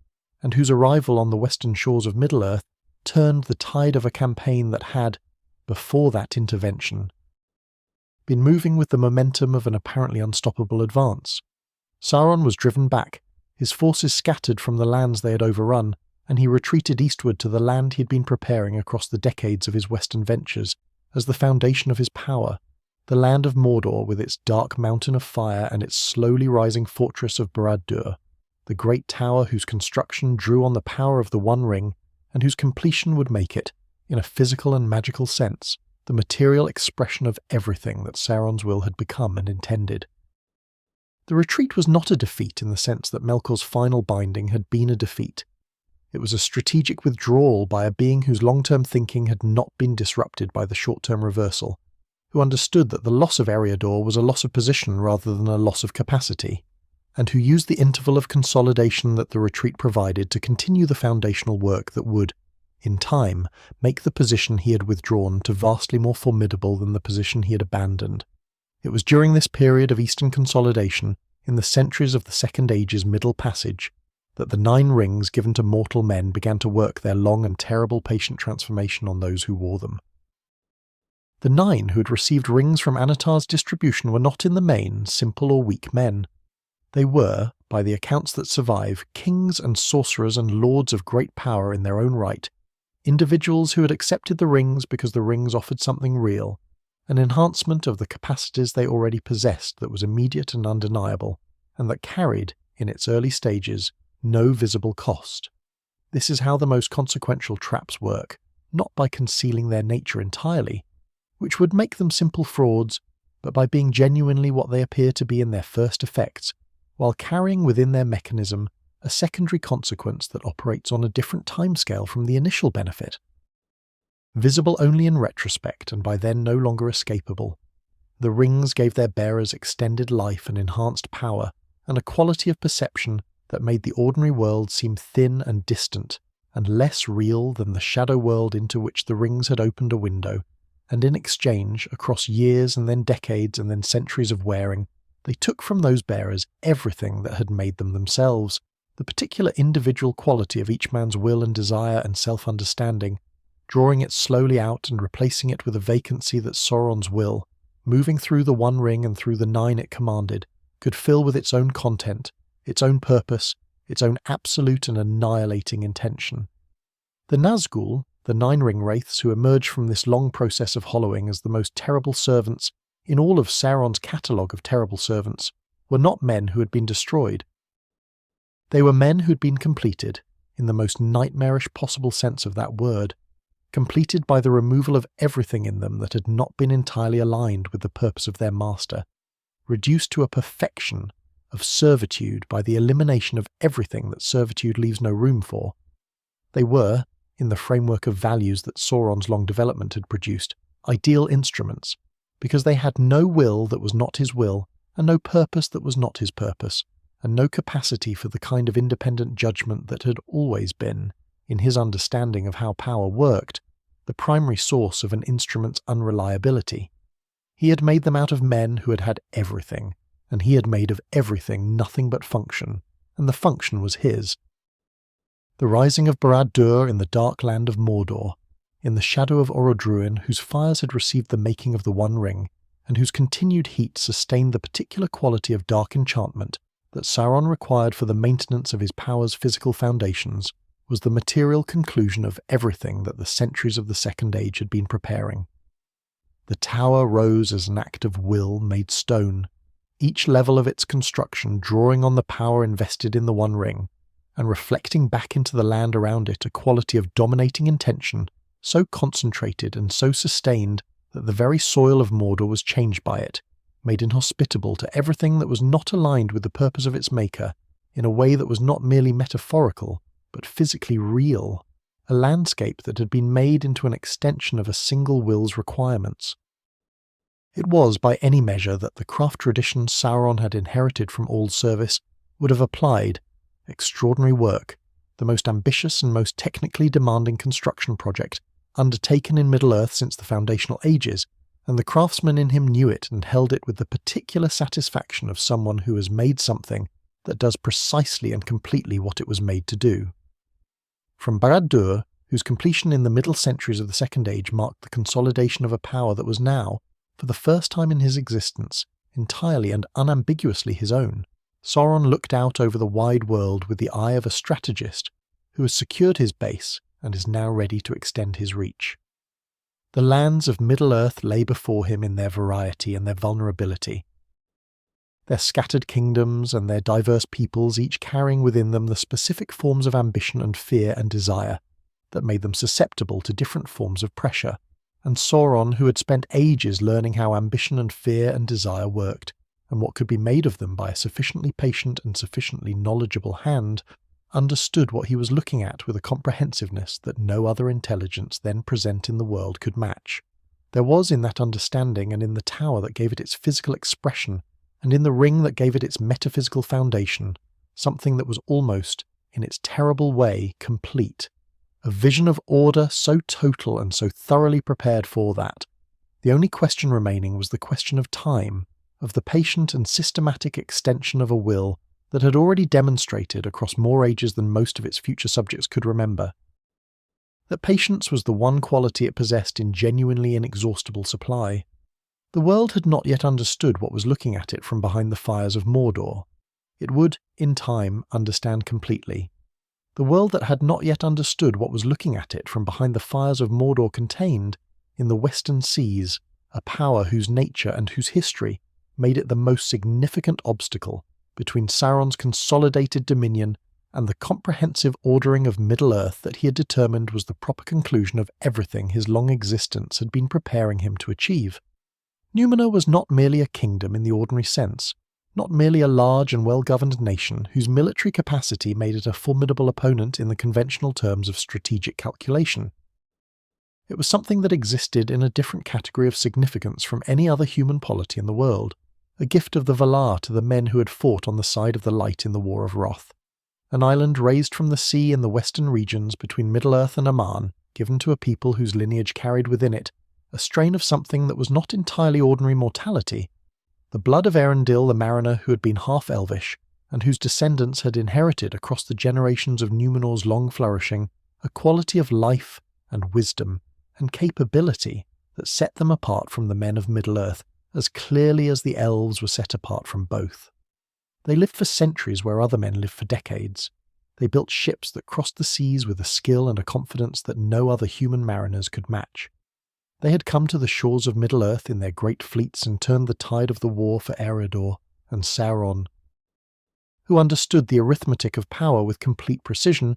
and whose arrival on the western shores of Middle-earth turned the tide of a campaign that had, before that intervention, been moving with the momentum of an apparently unstoppable advance. Sauron was driven back, his forces scattered from the lands they had overrun, and he retreated eastward to the land he had been preparing across the decades of his western ventures as the foundation of his power, the land of Mordor with its dark mountain of fire and its slowly rising fortress of Barad-dûr, the great tower whose construction drew on the power of the One Ring, and whose completion would make it, in a physical and magical sense, the material expression of everything that Sauron's will had become and intended. The retreat was not a defeat in the sense that Melkor's final binding had been a defeat. It was a strategic withdrawal by a being whose long-term thinking had not been disrupted by the short-term reversal, who understood that the loss of Eriador was a loss of position rather than a loss of capacity, and who used the interval of consolidation that the retreat provided to continue the foundational work that would, in time, make the position he had withdrawn to vastly more formidable than the position he had abandoned. It was during this period of eastern consolidation, in the centuries of the Second Age's middle passage, that the 9 rings given to mortal men began to work their long and terrible patient transformation on those who wore them. The 9 who had received rings from Annatar's distribution were not in the main simple or weak men. They were, by the accounts that survive, kings and sorcerers and lords of great power in their own right, individuals who had accepted the rings because the rings offered something real, an enhancement of the capacities they already possessed that was immediate and undeniable, and that carried, in its early stages, no visible cost. This is how the most consequential traps work, not by concealing their nature entirely, which would make them simple frauds, but by being genuinely what they appear to be in their first effects, while carrying within their mechanism a secondary consequence that operates on a different timescale from the initial benefit. Visible only in retrospect and by then no longer escapable, the rings gave their bearers extended life and enhanced power, and a quality of perception that made the ordinary world seem thin and distant, and less real than the shadow world into which the rings had opened a window, and in exchange, across years and then decades and then centuries of wearing, they took from those bearers everything that had made them themselves, the particular individual quality of each man's will and desire and self-understanding, drawing it slowly out and replacing it with a vacancy that Sauron's will, moving through the One Ring and through the 9 it commanded, could fill with its own content, its own purpose, its own absolute and annihilating intention. The Nazgul, the Nine Ring Wraiths who emerge from this long process of hollowing as the most terrible servants in all of Sauron's catalogue of terrible servants, were not men who had been destroyed. They were men who had been completed, in the most nightmarish possible sense of that word, completed by the removal of everything in them that had not been entirely aligned with the purpose of their master, reduced to a perfection of servitude by the elimination of everything that servitude leaves no room for. They were, in the framework of values that Sauron's long development had produced, ideal instruments, because they had no will that was not his will, and no purpose that was not his purpose, and no capacity for the kind of independent judgment that had always been, in his understanding of how power worked, the primary source of an instrument's unreliability. He had made them out of men who had had everything, and he had made of everything nothing but function, and the function was his. The rising of Barad-dûr in the dark land of Mordor, in the shadow of Orodruin, whose fires had received the making of the One Ring, and whose continued heat sustained the particular quality of dark enchantment that Sauron required for the maintenance of his power's physical foundations, was the material conclusion of everything that the centuries of the Second Age had been preparing. The tower rose as an act of will made stone, each level of its construction drawing on the power invested in the One Ring, and reflecting back into the land around it a quality of dominating intention so concentrated and so sustained that the very soil of Mordor was changed by it, made inhospitable to everything that was not aligned with the purpose of its maker, in a way that was not merely metaphorical, but physically real, a landscape that had been made into an extension of a single will's requirements. It was by any measure that the craft tradition Sauron had inherited from Aulë's service would have applied, extraordinary work, the most ambitious and most technically demanding construction project undertaken in Middle-earth since the foundational ages, and the craftsman in him knew it and held it with the particular satisfaction of someone who has made something that does precisely and completely what it was made to do. From Barad-dûr, whose completion in the middle centuries of the Second Age marked the consolidation of a power that was now, for the first time in his existence, entirely and unambiguously his own, Sauron looked out over the wide world with the eye of a strategist who has secured his base and is now ready to extend his reach. The lands of Middle-earth lay before him in their variety and their vulnerability, their scattered kingdoms and their diverse peoples each carrying within them the specific forms of ambition and fear and desire that made them susceptible to different forms of pressure, and Sauron, who had spent ages learning how ambition and fear and desire worked, and what could be made of them by a sufficiently patient and sufficiently knowledgeable hand, understood what he was looking at with a comprehensiveness that no other intelligence then present in the world could match. There was in that understanding, and in the tower that gave it its physical expression, and in the ring that gave it its metaphysical foundation, something that was almost, in its terrible way, complete. A vision of order so total and so thoroughly prepared for that. The only question remaining was the question of time, of the patient and systematic extension of a will that had already demonstrated across more ages than most of its future subjects could remember, that patience was the one quality it possessed in genuinely inexhaustible supply. The world had not yet understood what was looking at it from behind the fires of Mordor. It would, in time, understand completely. The world that had not yet understood what was looking at it from behind the fires of Mordor contained, in the western seas, a power whose nature and whose history made it the most significant obstacle between Sauron's consolidated dominion and the comprehensive ordering of Middle-earth that he had determined was the proper conclusion of everything his long existence had been preparing him to achieve. Númenor was not merely a kingdom in the ordinary sense, not merely a large and well-governed nation whose military capacity made it a formidable opponent in the conventional terms of strategic calculation. It was something that existed in a different category of significance from any other human polity in the world, a gift of the Valar to the men who had fought on the side of the light in the War of Wrath. An island raised from the sea in the western regions between Middle-earth and Aman, given to a people whose lineage carried within it a strain of something that was not entirely ordinary mortality, the blood of Eärendil the mariner who had been half-elvish, and whose descendants had inherited across the generations of Númenor's long flourishing a quality of life and wisdom and capability that set them apart from the men of Middle-earth as clearly as the elves were set apart from both. They lived for centuries where other men lived for decades, They built ships that crossed the seas with a skill and a confidence that no other human mariners could match. They had come to the shores of Middle-earth in their great fleets and turned the tide of the war for Eredor and Sauron, who understood the arithmetic of power with complete precision,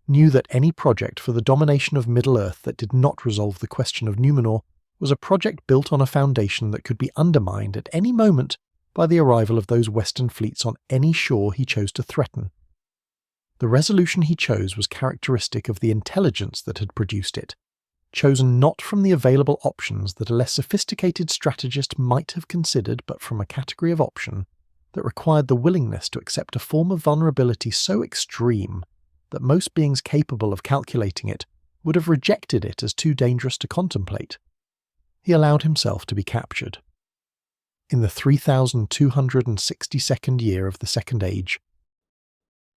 knew that any project for the domination of Middle-earth that did not resolve the question of Númenor was a project built on a foundation that could be undermined at any moment by the arrival of those western fleets on any shore he chose to threaten. The resolution he chose was characteristic of the intelligence that had produced it, chosen not from the available options that a less sophisticated strategist might have considered, but from a category of option that required the willingness to accept a form of vulnerability so extreme that most beings capable of calculating it would have rejected it as too dangerous to contemplate. He allowed himself to be captured. In the 3262nd year of the Second Age,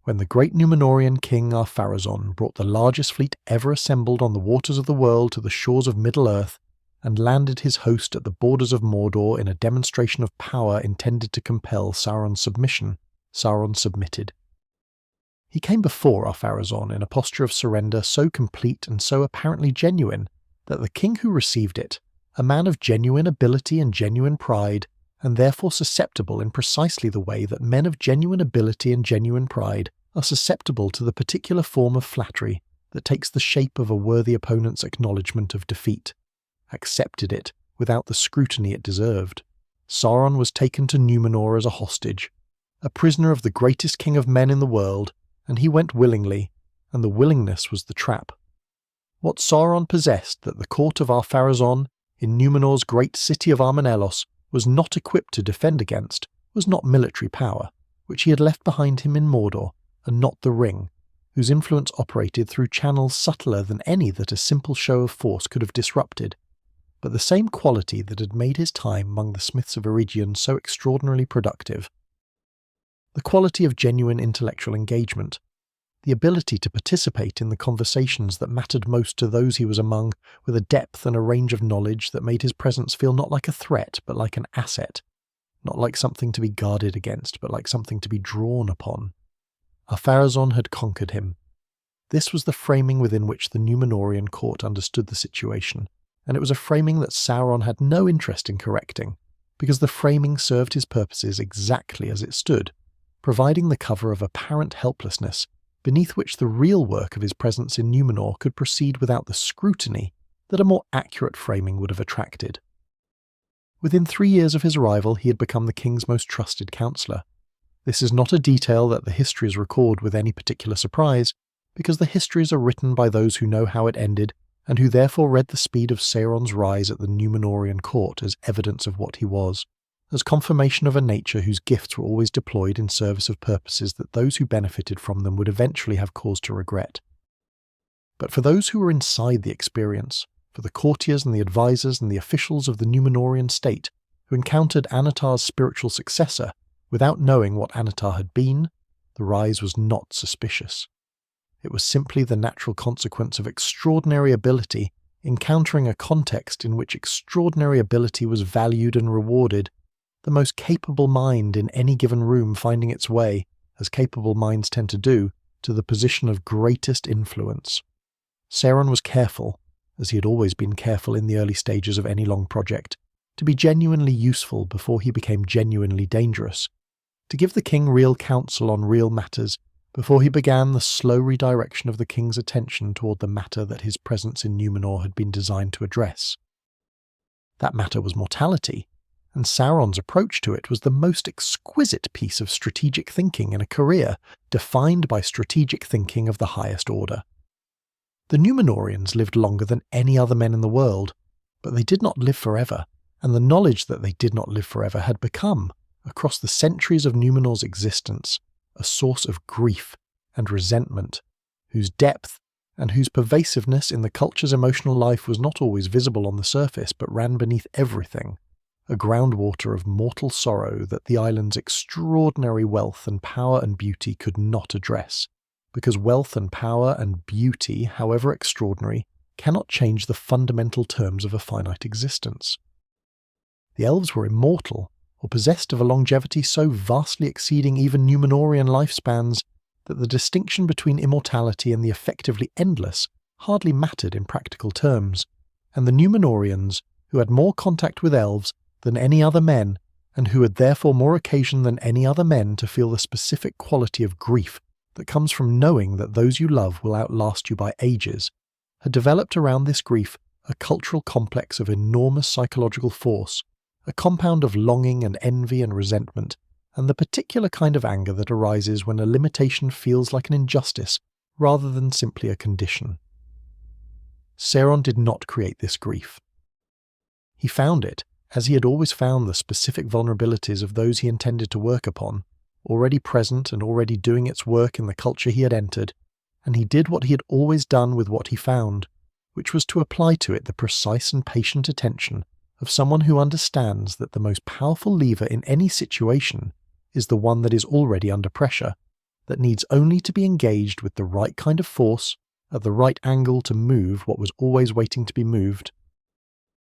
when the great Númenorian king Ar-Pharazôn brought the largest fleet ever assembled on the waters of the world to the shores of Middle-earth and landed his host at the borders of Mordor in a demonstration of power intended to compel Sauron's submission, Sauron submitted. He came before Ar-Pharazôn in a posture of surrender so complete and so apparently genuine that the king who received it, a man of genuine ability and genuine pride, and therefore susceptible in precisely the way that men of genuine ability and genuine pride are susceptible to the particular form of flattery that takes the shape of a worthy opponent's acknowledgement of defeat, accepted it without the scrutiny it deserved. Sauron was taken to Númenor as a hostage, a prisoner of the greatest king of men in the world, and he went willingly, and the willingness was the trap. What Sauron possessed that the court of Ar-Pharazôn, in Númenor's great city of Armanelos, was not equipped to defend against, was not military power, which he had left behind him in Mordor, and not the ring, whose influence operated through channels subtler than any that a simple show of force could have disrupted, but the same quality that had made his time among the smiths of Eregion so extraordinarily productive. The quality of genuine intellectual engagement, the ability to participate in the conversations that mattered most to those he was among with a depth and a range of knowledge that made his presence feel not like a threat but like an asset, not like something to be guarded against but like something to be drawn upon. Ar-Pharazôn had conquered him. This was the framing within which the Númenorian court understood the situation, and it was a framing that Sauron had no interest in correcting, because the framing served his purposes exactly as it stood, providing the cover of apparent helplessness beneath which the real work of his presence in Númenor could proceed without the scrutiny that a more accurate framing would have attracted. Within 3 years of his arrival, he had become the king's most trusted counsellor. This is not a detail that the histories record with any particular surprise, because the histories are written by those who know how it ended, and who therefore read the speed of Sauron's rise at the Númenorian court as evidence of what he was, as confirmation of a nature whose gifts were always deployed in service of purposes that those who benefited from them would eventually have cause to regret. But for those who were inside the experience, for the courtiers and the advisors and the officials of the Númenorian state who encountered Annatar's spiritual successor without knowing what Annatar had been, the rise was not suspicious. It was simply the natural consequence of extraordinary ability encountering a context in which extraordinary ability was valued and rewarded, the most capable mind in any given room finding its way, as capable minds tend to do, to the position of greatest influence. Sauron was careful, as he had always been careful in the early stages of any long project, to be genuinely useful before he became genuinely dangerous, to give the king real counsel on real matters before he began the slow redirection of the king's attention toward the matter that his presence in Númenor had been designed to address. That matter was mortality, and Sauron's approach to it was the most exquisite piece of strategic thinking in a career defined by strategic thinking of the highest order. The Númenorians lived longer than any other men in the world, but they did not live forever, and the knowledge that they did not live forever had become, across the centuries of Númenor's existence, a source of grief and resentment, whose depth and whose pervasiveness in the culture's emotional life was not always visible on the surface but ran beneath everything, a groundwater of mortal sorrow that the island's extraordinary wealth and power and beauty could not address, because wealth and power and beauty, however extraordinary, cannot change the fundamental terms of a finite existence. The elves were immortal, or possessed of a longevity so vastly exceeding even Númenorian lifespans that the distinction between immortality and the effectively endless hardly mattered in practical terms, and the Númenorians, who had more contact with elves than any other men, and who had therefore more occasion than any other men to feel the specific quality of grief that comes from knowing that those you love will outlast you by ages, had developed around this grief a cultural complex of enormous psychological force, a compound of longing and envy and resentment, and the particular kind of anger that arises when a limitation feels like an injustice rather than simply a condition. Sauron did not create this grief. He found it, as he had always found the specific vulnerabilities of those he intended to work upon, already present and already doing its work in the culture he had entered, and he did what he had always done with what he found, which was to apply to it the precise and patient attention of someone who understands that the most powerful lever in any situation is the one that is already under pressure, that needs only to be engaged with the right kind of force, at the right angle to move what was always waiting to be moved.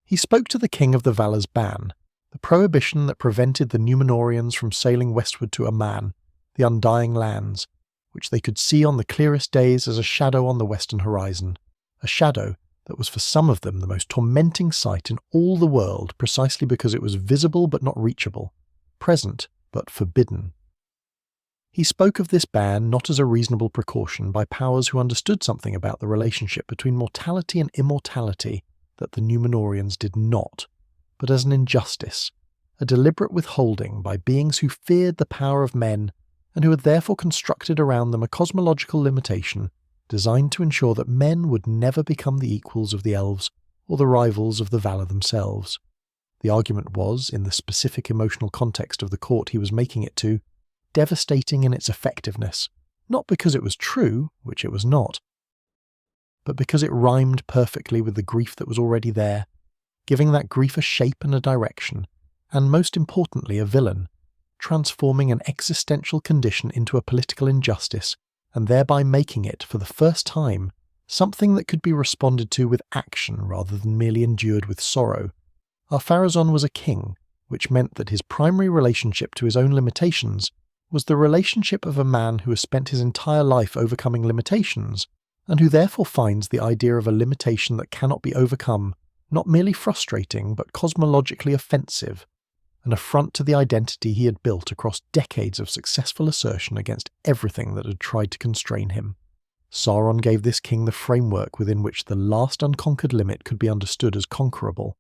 He spoke to the king of the Valar's ban, the prohibition that prevented the Númenorians from sailing westward to Aman, the Undying Lands, which they could see on the clearest days as a shadow on the western horizon, a shadow that was for some of them the most tormenting sight in all the world precisely because it was visible but not reachable, present but forbidden. He spoke of this ban not as a reasonable precaution by powers who understood something about the relationship between mortality and immortality that the Númenorians did not, but as an injustice, a deliberate withholding by beings who feared the power of men and who had therefore constructed around them a cosmological limitation designed to ensure that men would never become the equals of the elves or the rivals of the Valar themselves. The argument was, in the specific emotional context of the court he was making it to, devastating in its effectiveness, not because it was true, which it was not, but because it rhymed perfectly with the grief that was already there, giving that grief a shape and a direction, and most importantly a villain, transforming an existential condition into a political injustice, and thereby making it, for the first time, something that could be responded to with action rather than merely endured with sorrow. Ar-Pharazôn was a king, which meant that his primary relationship to his own limitations was the relationship of a man who has spent his entire life overcoming limitations, and who therefore finds the idea of a limitation that cannot be overcome not merely frustrating but cosmologically offensive, an affront to the identity he had built across decades of successful assertion against everything that had tried to constrain him. Sauron gave this king the framework within which the last unconquered limit could be understood as conquerable.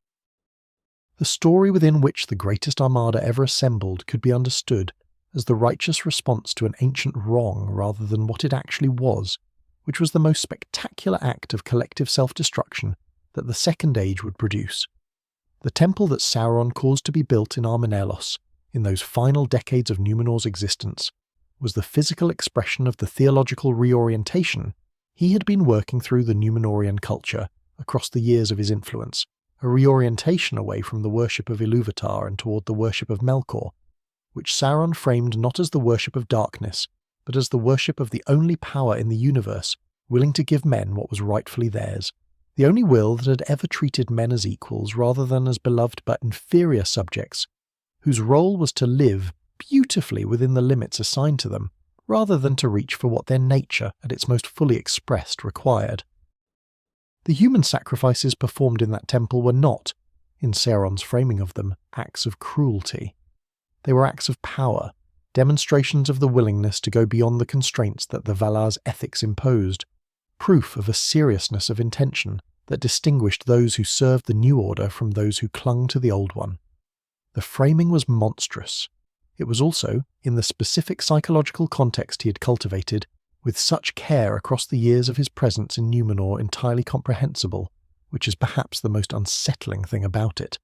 The story within which the greatest armada ever assembled could be understood as the righteous response to an ancient wrong rather than what it actually was, which was the most spectacular act of collective self-destruction that the Second Age would produce. The temple that Sauron caused to be built in Armenelos, in those final decades of Númenor's existence, was the physical expression of the theological reorientation he had been working through the Númenorian culture across the years of his influence, a reorientation away from the worship of Ilúvatar and toward the worship of Melkor, which Sauron framed not as the worship of darkness, but as the worship of the only power in the universe willing to give men what was rightfully theirs, the only will that had ever treated men as equals rather than as beloved but inferior subjects, whose role was to live beautifully within the limits assigned to them, rather than to reach for what their nature, at its most fully expressed, required. The human sacrifices performed in that temple were not, in Sauron's framing of them, acts of cruelty. They were acts of power, demonstrations of the willingness to go beyond the constraints that the Valar's ethics imposed, proof of a seriousness of intention that distinguished those who served the new order from those who clung to the old one. The framing was monstrous. It was also, in the specific psychological context he had cultivated, with such care across the years of his presence in Númenor, entirely comprehensible, which is perhaps the most unsettling thing about it.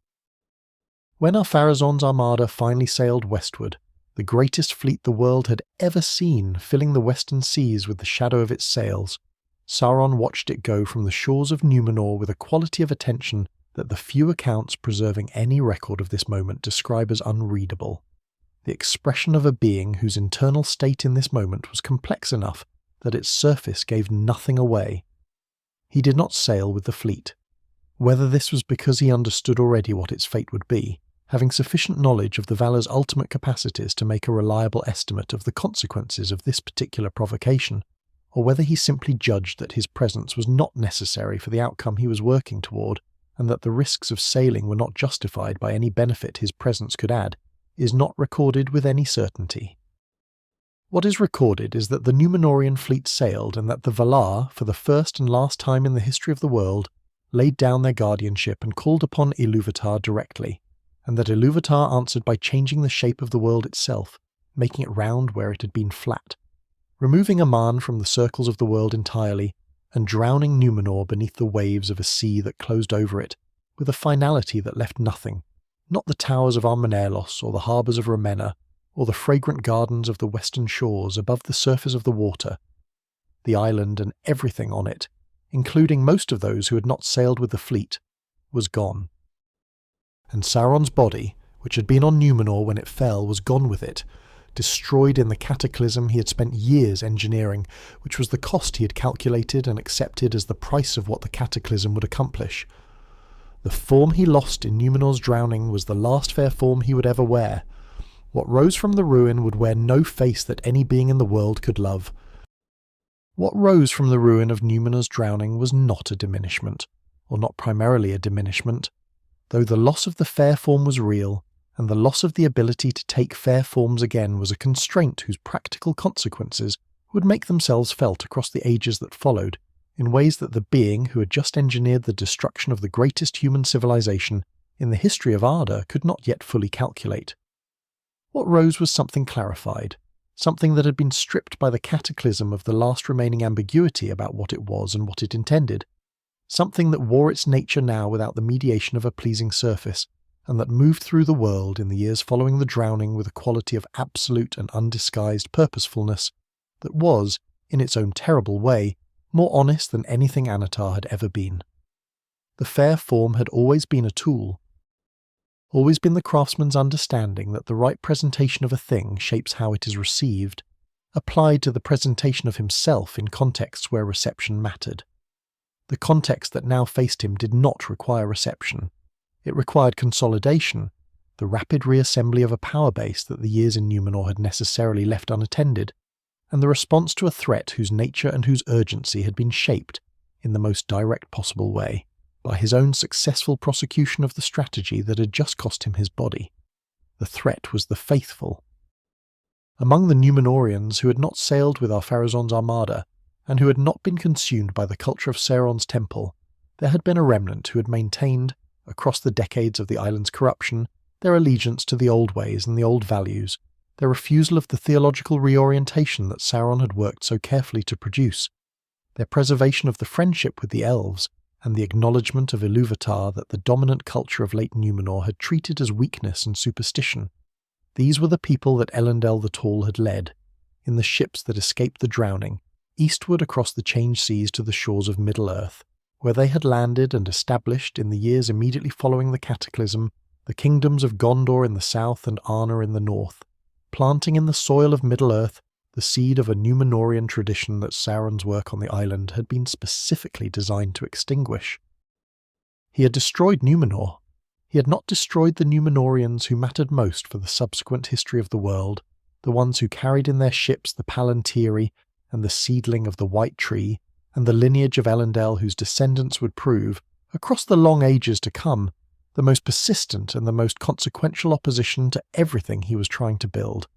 When Ar-Pharazôn's armada finally sailed westward, the greatest fleet the world had ever seen filling the western seas with the shadow of its sails, Sauron watched it go from the shores of Númenor with a quality of attention that the few accounts preserving any record of this moment describe as unreadable. The expression of a being whose internal state in this moment was complex enough that its surface gave nothing away. He did not sail with the fleet. Whether this was because he understood already what its fate would be, having sufficient knowledge of the Valar's ultimate capacities to make a reliable estimate of the consequences of this particular provocation, or whether he simply judged that his presence was not necessary for the outcome he was working toward, and that the risks of sailing were not justified by any benefit his presence could add, is not recorded with any certainty. What is recorded is that the Númenorian fleet sailed and that the Valar, for the first and last time in the history of the world, laid down their guardianship and called upon Ilúvatar directly, and that Ilúvatar answered by changing the shape of the world itself, making it round where it had been flat, removing Aman from the circles of the world entirely, and drowning Númenor beneath the waves of a sea that closed over it, with a finality that left nothing, not the towers of Armenêlos or the harbours of Ravenna, or the fragrant gardens of the western shores above the surface of the water. The island and everything on it, including most of those who had not sailed with the fleet, was gone. And Sauron's body, which had been on Númenor when it fell, was gone with it, destroyed in the cataclysm he had spent years engineering, which was the cost he had calculated and accepted as the price of what the cataclysm would accomplish. The form he lost in Númenor's drowning was the last fair form he would ever wear. What rose from the ruin would wear no face that any being in the world could love. What rose from the ruin of Númenor's drowning was not a diminishment, or not primarily a diminishment, though the loss of the fair form was real, and the loss of the ability to take fair forms again was a constraint whose practical consequences would make themselves felt across the ages that followed, in ways that the being who had just engineered the destruction of the greatest human civilization in the history of Arda could not yet fully calculate. What rose was something clarified, something that had been stripped by the cataclysm of the last remaining ambiguity about what it was and what it intended, something that wore its nature now without the mediation of a pleasing surface, and that moved through the world in the years following the drowning with a quality of absolute and undisguised purposefulness that was, in its own terrible way, more honest than anything Annatar had ever been. The fair form had always been a tool, always been the craftsman's understanding that the right presentation of a thing shapes how it is received, applied to the presentation of himself in contexts where reception mattered. The context that now faced him did not require reception. It required consolidation, the rapid reassembly of a power base that the years in Númenor had necessarily left unattended, and the response to a threat whose nature and whose urgency had been shaped, in the most direct possible way, by his own successful prosecution of the strategy that had just cost him his body. The threat was the faithful. Among the Númenorians who had not sailed with Ar-Pharazôn's armada, and who had not been consumed by the culture of Sauron's temple, there had been a remnant who had maintained, across the decades of the island's corruption, their allegiance to the old ways and the old values, their refusal of the theological reorientation that Sauron had worked so carefully to produce, their preservation of the friendship with the elves, and the acknowledgement of Ilúvatar that the dominant culture of late Númenor had treated as weakness and superstition. These were the people that Elendil the Tall had led, in the ships that escaped the drowning, eastward across the changed seas to the shores of Middle-earth, where they had landed and established in the years immediately following the cataclysm the kingdoms of Gondor in the south and Arnor in the north, planting in the soil of Middle-earth the seed of a Númenorian tradition that Sauron's work on the island had been specifically designed to extinguish. He had destroyed Númenor. He had not destroyed the Númenorians who mattered most for the subsequent history of the world, the ones who carried in their ships the Palantiri and the seedling of the White Tree, and the lineage of Elendil whose descendants would prove, across the long ages to come, the most persistent and the most consequential opposition to everything he was trying to build.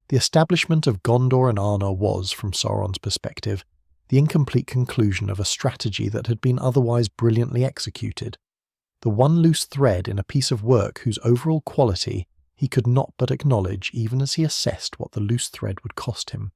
The establishment of Gondor and Arnor was, from Sauron's perspective, the incomplete conclusion of a strategy that had been otherwise brilliantly executed, the one loose thread in a piece of work whose overall quality he could not but acknowledge even as he assessed what the loose thread would cost him.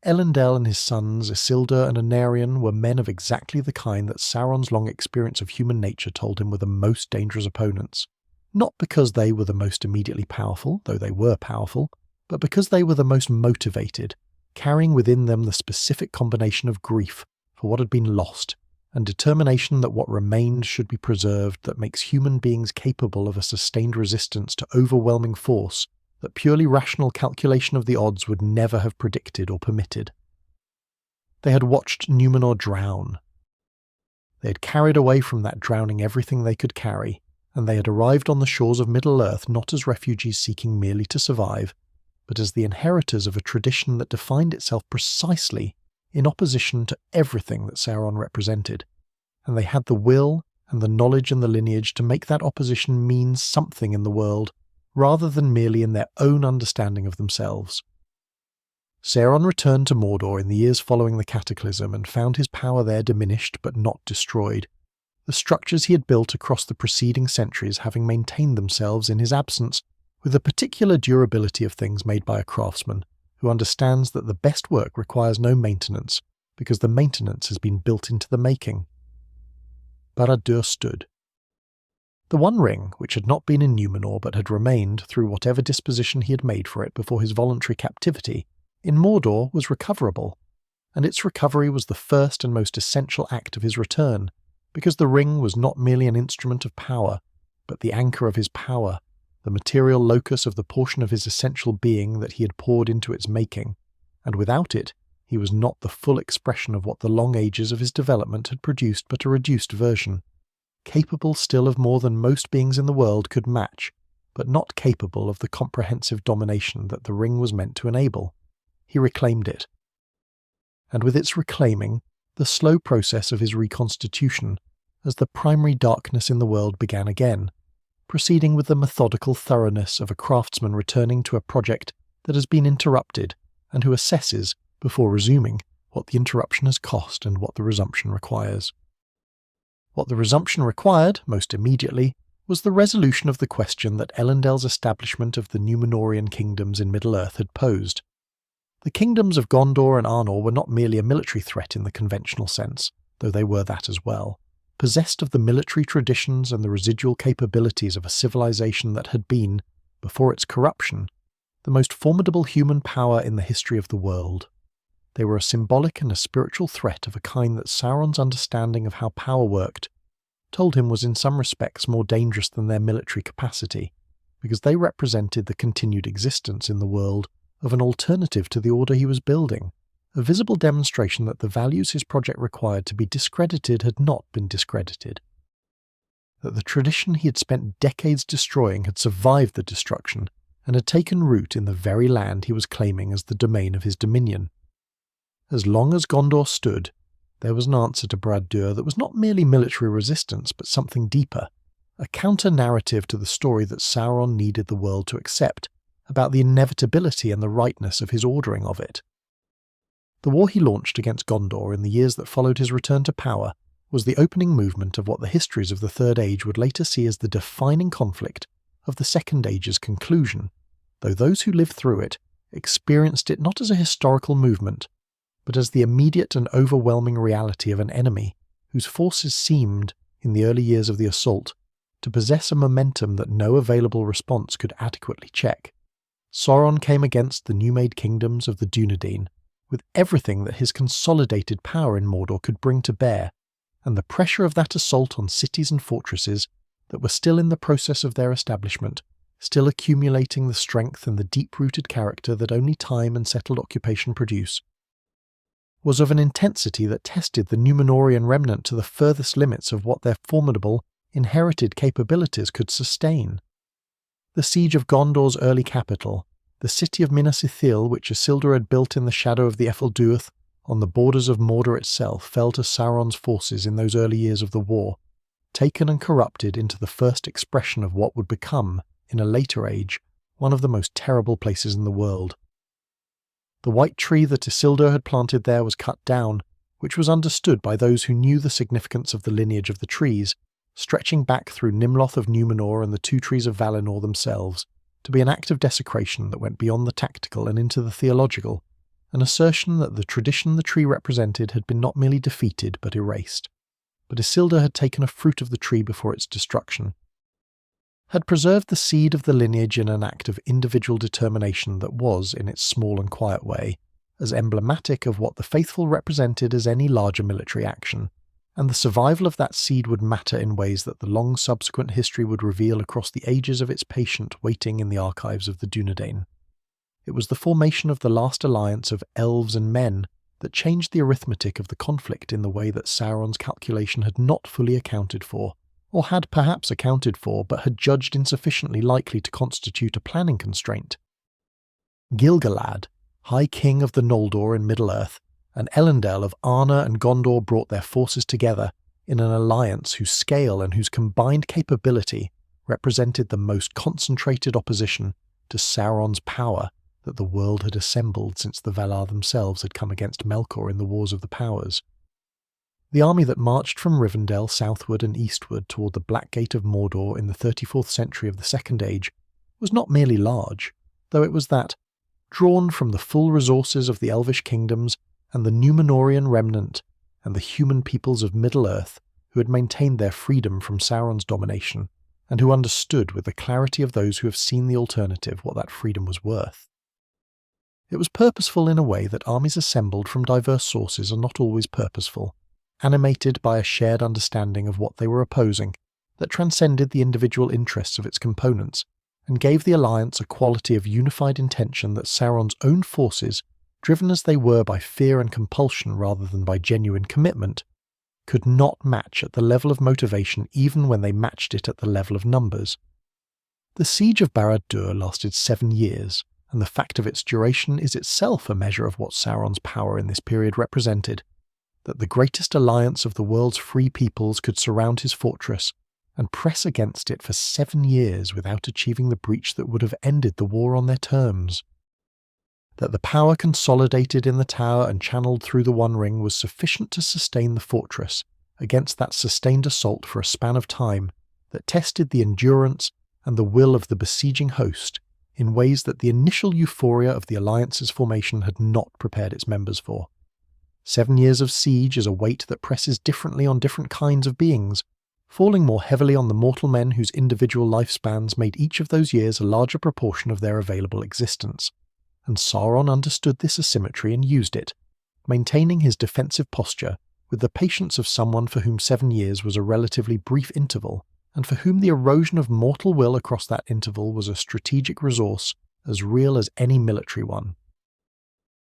Elendil and his sons, Isildur and Anarion, were men of exactly the kind that Sauron's long experience of human nature told him were the most dangerous opponents, not because they were the most immediately powerful, though they were powerful, but because they were the most motivated, carrying within them the specific combination of grief for what had been lost, and determination that what remained should be preserved that makes human beings capable of a sustained resistance to overwhelming force that purely rational calculation of the odds would never have predicted or permitted. They had watched Númenor drown. They had carried away from that drowning everything they could carry, and they had arrived on the shores of Middle-earth not as refugees seeking merely to survive, but as the inheritors of a tradition that defined itself precisely in opposition to everything that Sauron represented, and they had the will and the knowledge and the lineage to make that opposition mean something in the world, rather than merely in their own understanding of themselves. Sauron returned to Mordor in the years following the Cataclysm and found his power there diminished but not destroyed, the structures he had built across the preceding centuries having maintained themselves in his absence with the particular durability of things made by a craftsman who understands that the best work requires no maintenance because the maintenance has been built into the making. Barad-dûr stood. The One Ring, which had not been in Númenor but had remained through whatever disposition he had made for it before his voluntary captivity, in Mordor was recoverable, and its recovery was the first and most essential act of his return, because the ring was not merely an instrument of power, but the anchor of his power, the material locus of the portion of his essential being that he had poured into its making, and without it he was not the full expression of what the long ages of his development had produced but a reduced version, capable still of more than most beings in the world could match, but not capable of the comprehensive domination that the ring was meant to enable. He reclaimed it. And with its reclaiming, the slow process of his reconstitution, as the primary darkness in the world began again, proceeding with the methodical thoroughness of a craftsman returning to a project that has been interrupted and who assesses, before resuming, what the interruption has cost and what the resumption requires. What the resumption required, most immediately, was the resolution of the question that Elendil's establishment of the Númenorian kingdoms in Middle-earth had posed. The kingdoms of Gondor and Arnor were not merely a military threat in the conventional sense, though they were that as well, possessed of the military traditions and the residual capabilities of a civilization that had been, before its corruption, the most formidable human power in the history of the world. They were a symbolic and a spiritual threat of a kind that Sauron's understanding of how power worked told him was in some respects more dangerous than their military capacity, because they represented the continued existence in the world of an alternative to the order he was building, a visible demonstration that the values his project required to be discredited had not been discredited, that the tradition he had spent decades destroying had survived the destruction and had taken root in the very land he was claiming as the domain of his dominion. As long as Gondor stood, there was an answer to Barad-dûr that was not merely military resistance but something deeper, a counter-narrative to the story that Sauron needed the world to accept about the inevitability and the rightness of his ordering of it. The war he launched against Gondor in the years that followed his return to power was the opening movement of what the histories of the Third Age would later see as the defining conflict of the Second Age's conclusion, though those who lived through it experienced it not as a historical movement, but as the immediate and overwhelming reality of an enemy whose forces seemed, in the early years of the assault, to possess a momentum that no available response could adequately check. Sauron came against the new-made kingdoms of the Dunedain, with everything that his consolidated power in Mordor could bring to bear, and the pressure of that assault on cities and fortresses that were still in the process of their establishment, still accumulating the strength and the deep-rooted character that only time and settled occupation produce, was of an intensity that tested the Númenorian remnant to the furthest limits of what their formidable, inherited capabilities could sustain. The siege of Gondor's early capital, the city of Minas Ithil, which Isildur had built in the shadow of the Efelduath, on the borders of Mordor itself, fell to Sauron's forces in those early years of the war, taken and corrupted into the first expression of what would become, in a later age, one of the most terrible places in the world. The white tree that Isildur had planted there was cut down, which was understood by those who knew the significance of the lineage of the trees, stretching back through Nimloth of Númenor and the two trees of Valinor themselves, to be an act of desecration that went beyond the tactical and into the theological, an assertion that the tradition the tree represented had been not merely defeated but erased. But Isildur had taken a fruit of the tree before its destruction, had preserved the seed of the lineage in an act of individual determination that was, in its small and quiet way, as emblematic of what the faithful represented as any larger military action, and the survival of that seed would matter in ways that the long subsequent history would reveal across the ages of its patient waiting in the archives of the Dunedain. It was the formation of the last alliance of elves and men that changed the arithmetic of the conflict in the way that Sauron's calculation had not fully accounted for, or had perhaps accounted for but had judged insufficiently likely to constitute a planning constraint. Gil-galad, High King of the Noldor in Middle-earth, and Elendil of Arna and Gondor brought their forces together in an alliance whose scale and whose combined capability represented the most concentrated opposition to Sauron's power that the world had assembled since the Valar themselves had come against Melkor in the Wars of the Powers. The army that marched from Rivendell southward and eastward toward the Black Gate of Mordor in the 34th century of the Second Age was not merely large, though it was that, drawn from the full resources of the Elvish kingdoms and the Númenorian remnant and the human peoples of Middle-earth who had maintained their freedom from Sauron's domination, and who understood with the clarity of those who have seen the alternative what that freedom was worth. It was purposeful in a way that armies assembled from diverse sources are not always purposeful, animated by a shared understanding of what they were opposing that transcended the individual interests of its components, and gave the alliance a quality of unified intention that Sauron's own forces, driven as they were by fear and compulsion rather than by genuine commitment, could not match at the level of motivation even when they matched it at the level of numbers. The siege of Barad-dûr lasted 7 years, and the fact of its duration is itself a measure of what Sauron's power in this period represented, that the greatest alliance of the world's free peoples could surround his fortress and press against it for 7 years without achieving the breach that would have ended the war on their terms. That the power consolidated in the tower and channeled through the One Ring was sufficient to sustain the fortress against that sustained assault for a span of time that tested the endurance and the will of the besieging host in ways that the initial euphoria of the alliance's formation had not prepared its members for. 7 years of siege is a weight that presses differently on different kinds of beings, falling more heavily on the mortal men whose individual lifespans made each of those years a larger proportion of their available existence. And Sauron understood this asymmetry and used it, maintaining his defensive posture with the patience of someone for whom 7 years was a relatively brief interval, and for whom the erosion of mortal will across that interval was a strategic resource as real as any military one.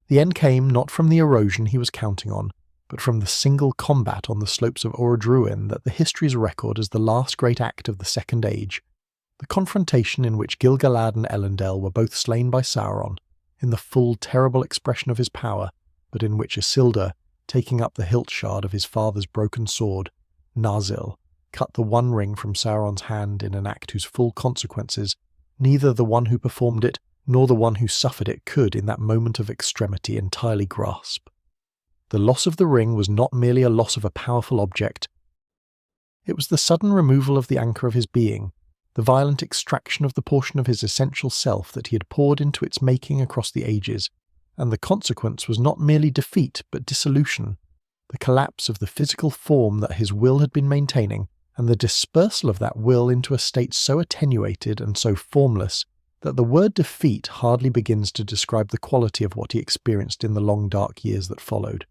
The end came not from the erosion he was counting on, but from the single combat on the slopes of Orodruin that the histories record as the last great act of the Second Age, the confrontation in which Gil-galad and Elendil were both slain by Sauron, in the full terrible expression of his power, but in which Isildur, taking up the hilt shard of his father's broken sword, Narsil, cut the One Ring from Sauron's hand in an act whose full consequences neither the one who performed it nor the one who suffered it could in that moment of extremity entirely grasp. The loss of the ring was not merely a loss of a powerful object. It was the sudden removal of the anchor of his being, the violent extraction of the portion of his essential self that he had poured into its making across the ages, and the consequence was not merely defeat but dissolution, the collapse of the physical form that his will had been maintaining, and the dispersal of that will into a state so attenuated and so formless that the word defeat hardly begins to describe the quality of what he experienced in the long dark years that followed.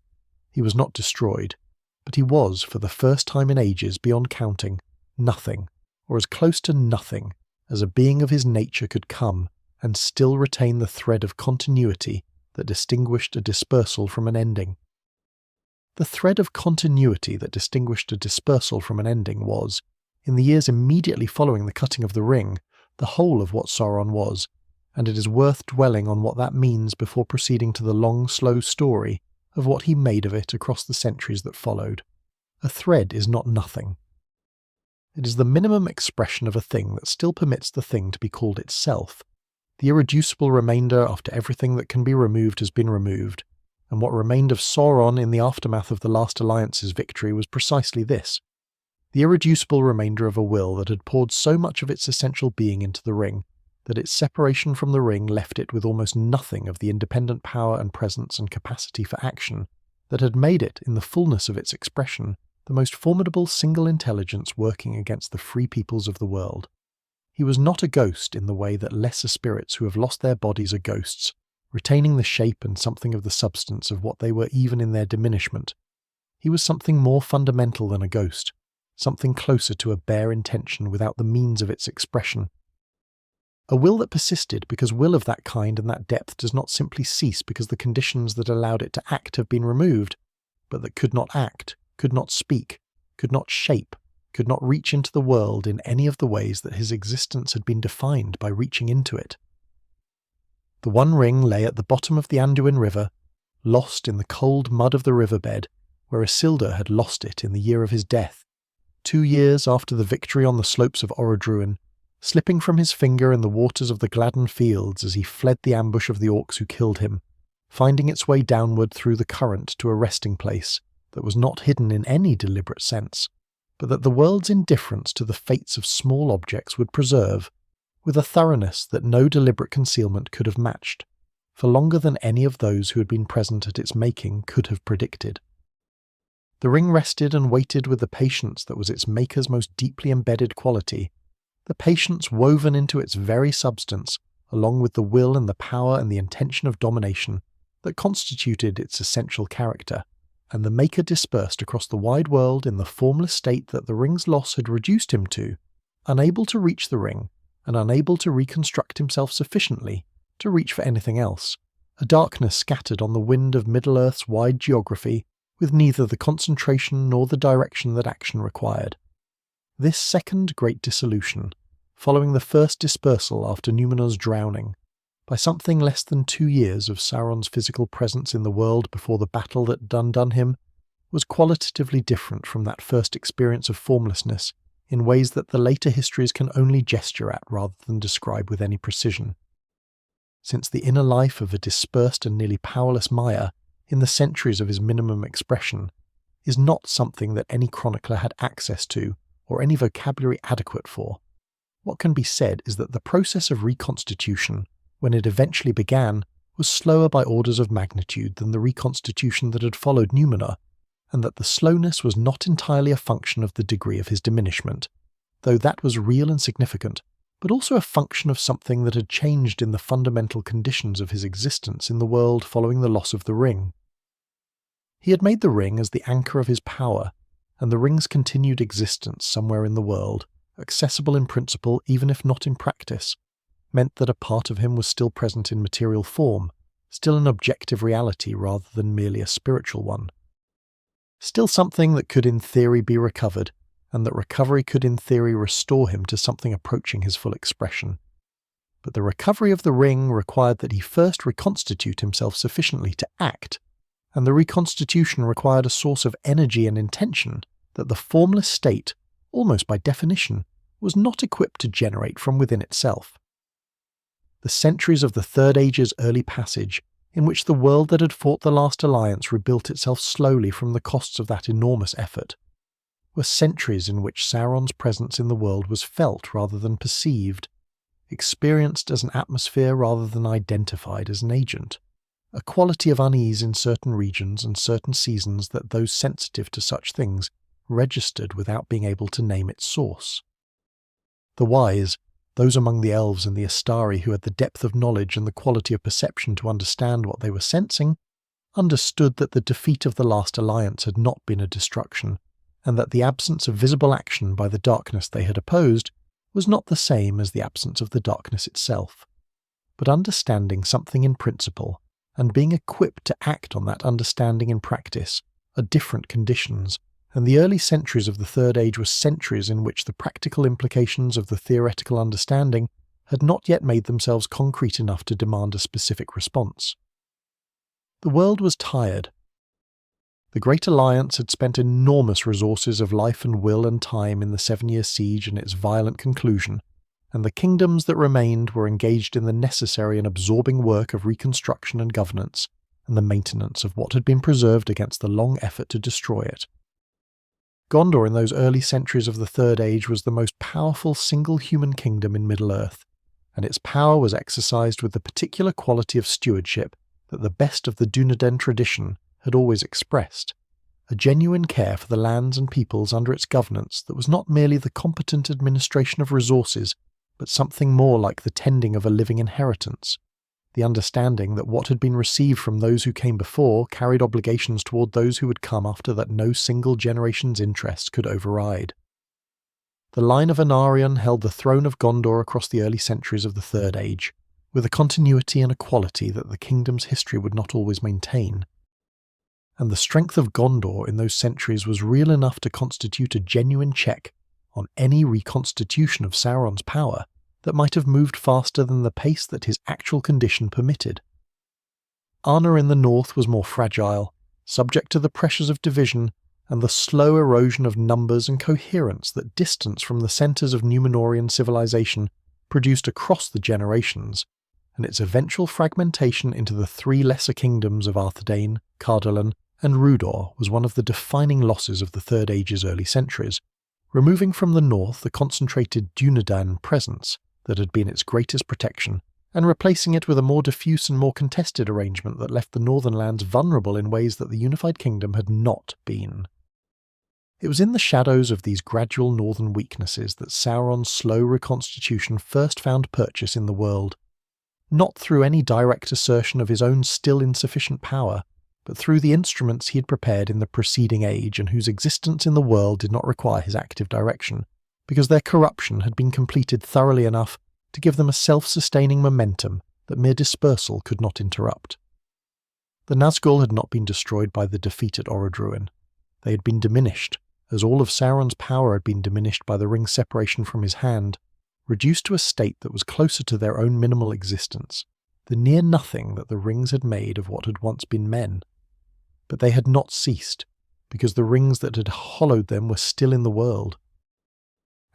He was not destroyed, but he was, for the first time in ages beyond counting, nothing, or as close to nothing as a being of his nature could come and still retain the thread of continuity that distinguished a dispersal from an ending. The thread of continuity that distinguished a dispersal from an ending was, in the years immediately following the cutting of the ring, the whole of what Sauron was, and it is worth dwelling on what that means before proceeding to the long, slow story of what he made of it across the centuries that followed. A thread is not nothing. It is the minimum expression of a thing that still permits the thing to be called itself, the irreducible remainder after everything that can be removed has been removed, and what remained of Sauron in the aftermath of the last alliance's victory was precisely this, the irreducible remainder of a will that had poured so much of its essential being into the ring, that its separation from the ring left it with almost nothing of the independent power and presence and capacity for action that had made it, in the fullness of its expression, the most formidable single intelligence working against the free peoples of the world. He was not a ghost in the way that lesser spirits who have lost their bodies are ghosts, retaining the shape and something of the substance of what they were even in their diminishment. He was something more fundamental than a ghost, something closer to a bare intention without the means of its expression. A will that persisted because will of that kind and that depth does not simply cease because the conditions that allowed it to act have been removed, but that could not act, could not speak, could not shape, could not reach into the world in any of the ways that his existence had been defined by reaching into it. The One Ring lay at the bottom of the Anduin River, lost in the cold mud of the riverbed, where Isildur had lost it in the year of his death, 2 years after the victory on the slopes of Orodruin, slipping from his finger in the waters of the Gladden Fields as he fled the ambush of the orcs who killed him, finding its way downward through the current to a resting place that was not hidden in any deliberate sense, but that the world's indifference to the fates of small objects would preserve, with a thoroughness that no deliberate concealment could have matched, for longer than any of those who had been present at its making could have predicted. The ring rested and waited with the patience that was its maker's most deeply embedded quality, the patience woven into its very substance, along with the will and the power and the intention of domination that constituted its essential character, and the maker dispersed across the wide world in the formless state that the ring's loss had reduced him to, unable to reach the ring, and unable to reconstruct himself sufficiently to reach for anything else, a darkness scattered on the wind of Middle-earth's wide geography, with neither the concentration nor the direction that action required. This second great dissolution, following the first dispersal after Númenor's drowning, by something less than 2 years of Sauron's physical presence in the world before the battle that had undone him, was qualitatively different from that first experience of formlessness in ways that the later histories can only gesture at rather than describe with any precision. Since the inner life of a dispersed and nearly powerless Maia, in the centuries of his minimum expression, is not something that any chronicler had access to or any vocabulary adequate for. What can be said is that the process of reconstitution, when it eventually began, was slower by orders of magnitude than the reconstitution that had followed Númenor, and that the slowness was not entirely a function of the degree of his diminishment, though that was real and significant, but also a function of something that had changed in the fundamental conditions of his existence in the world following the loss of the ring. He had made the ring as the anchor of his power, and the ring's continued existence somewhere in the world, accessible in principle even if not in practice, meant that a part of him was still present in material form, still an objective reality rather than merely a spiritual one. Still something that could in theory be recovered, and that recovery could in theory restore him to something approaching his full expression. But the recovery of the ring required that he first reconstitute himself sufficiently to act, and the reconstitution required a source of energy and intention that the formless state, almost by definition, was not equipped to generate from within itself. The centuries of the Third Age's early passage, in which the world that had fought the last alliance rebuilt itself slowly from the costs of that enormous effort, were centuries in which Sauron's presence in the world was felt rather than perceived, experienced as an atmosphere rather than identified as an agent, a quality of unease in certain regions and certain seasons that those sensitive to such things registered without being able to name its source. The wise, those among the elves and the Astari who had the depth of knowledge and the quality of perception to understand what they were sensing, understood that the defeat of the last alliance had not been a destruction, and that the absence of visible action by the darkness they had opposed was not the same as the absence of the darkness itself. But understanding something in principle, and being equipped to act on that understanding in practice, are different conditions, and the early centuries of the Third Age were centuries in which the practical implications of the theoretical understanding had not yet made themselves concrete enough to demand a specific response. The world was tired. The Great Alliance had spent enormous resources of life and will and time in the 7-year siege and its violent conclusion, and the kingdoms that remained were engaged in the necessary and absorbing work of reconstruction and governance, and the maintenance of what had been preserved against the long effort to destroy it. Gondor in those early centuries of the Third Age was the most powerful single human kingdom in Middle-earth, and its power was exercised with the particular quality of stewardship that the best of the Dunedain tradition had always expressed, a genuine care for the lands and peoples under its governance that was not merely the competent administration of resources, but something more like the tending of a living inheritance, the understanding that what had been received from those who came before carried obligations toward those who would come after that no single generation's interest could override. The line of Anarion held the throne of Gondor across the early centuries of the Third Age, with a continuity and a quality that the kingdom's history would not always maintain. And the strength of Gondor in those centuries was real enough to constitute a genuine check on any reconstitution of Sauron's power that might have moved faster than the pace that his actual condition permitted. Arna in the north was more fragile, subject to the pressures of division and the slow erosion of numbers and coherence that distance from the centres of Númenorian civilization produced across the generations, and its eventual fragmentation into the three lesser kingdoms of Arthedain, Cardolan, and Rudor was one of the defining losses of the Third Age's early centuries, removing from the north the concentrated Dunedain presence that had been its greatest protection, and replacing it with a more diffuse and more contested arrangement that left the northern lands vulnerable in ways that the unified kingdom had not been. It was in the shadows of these gradual northern weaknesses that Sauron's slow reconstitution first found purchase in the world, not through any direct assertion of his own still insufficient power, but through the instruments he had prepared in the preceding age and whose existence in the world did not require his active direction, because their corruption had been completed thoroughly enough to give them a self-sustaining momentum that mere dispersal could not interrupt. The Nazgul had not been destroyed by the defeat at Orodruin. They had been diminished, as all of Sauron's power had been diminished by the ring's separation from his hand, reduced to a state that was closer to their own minimal existence, the near nothing that the rings had made of what had once been men. But they had not ceased, because the rings that had hollowed them were still in the world.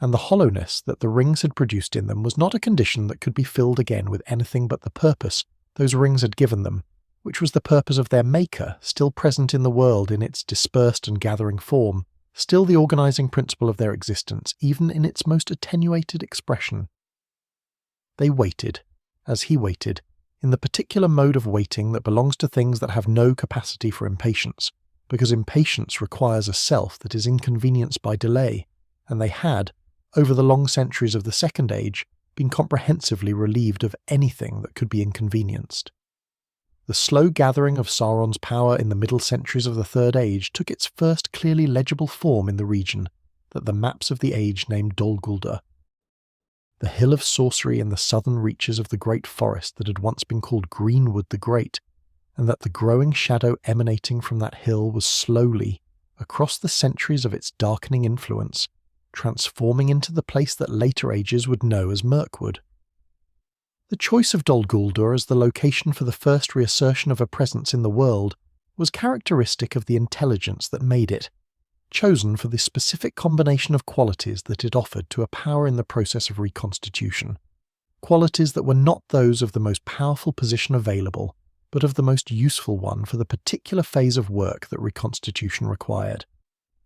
And the hollowness that the rings had produced in them was not a condition that could be filled again with anything but the purpose those rings had given them, which was the purpose of their maker, still present in the world in its dispersed and gathering form, still the organizing principle of their existence, even in its most attenuated expression. They waited, as he waited, in the particular mode of waiting that belongs to things that have no capacity for impatience, because impatience requires a self that is inconvenienced by delay, and they had, over the long centuries of the Second Age, been comprehensively relieved of anything that could be inconvenienced. The slow gathering of Sauron's power in the middle centuries of the Third Age took its first clearly legible form in the region that the maps of the age named Dol Guldur. The hill of sorcery in the southern reaches of the great forest that had once been called Greenwood the Great, and that the growing shadow emanating from that hill was slowly, across the centuries of its darkening influence, transforming into the place that later ages would know as Mirkwood. The choice of Dol Guldur as the location for the first reassertion of a presence in the world was characteristic of the intelligence that made it, chosen for the specific combination of qualities that it offered to a power in the process of reconstitution, qualities that were not those of the most powerful position available, but of the most useful one for the particular phase of work that reconstitution required.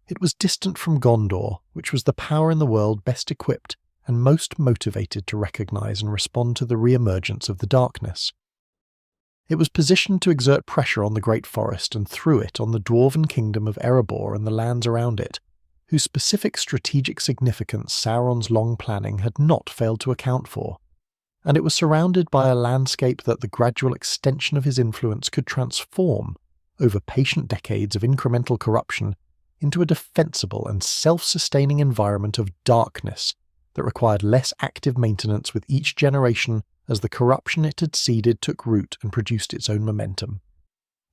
It was distant from Gondor, which was the power in the world best equipped and most motivated to recognize and respond to the re-emergence of the darkness. It was positioned to exert pressure on the Great Forest and through it on the dwarven kingdom of Erebor and the lands around it, whose specific strategic significance Sauron's long planning had not failed to account for, and it was surrounded by a landscape that the gradual extension of his influence could transform, over patient decades of incremental corruption, into a defensible and self-sustaining environment of darkness that required less active maintenance with each generation as the corruption it had seeded took root and produced its own momentum.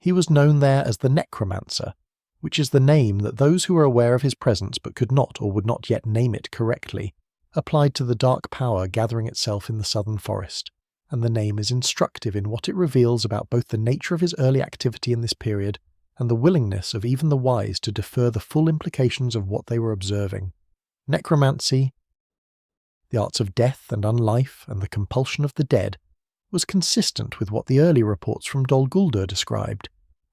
He was known there as the Necromancer, which is the name that those who were aware of his presence but could not or would not yet name it correctly applied to the dark power gathering itself in the southern forest, and the name is instructive in what it reveals about both the nature of his early activity in this period and the willingness of even the wise to defer the full implications of what they were observing. Necromancy, the arts of death and unlife and the compulsion of the dead, was consistent with what the early reports from Dol Guldur described,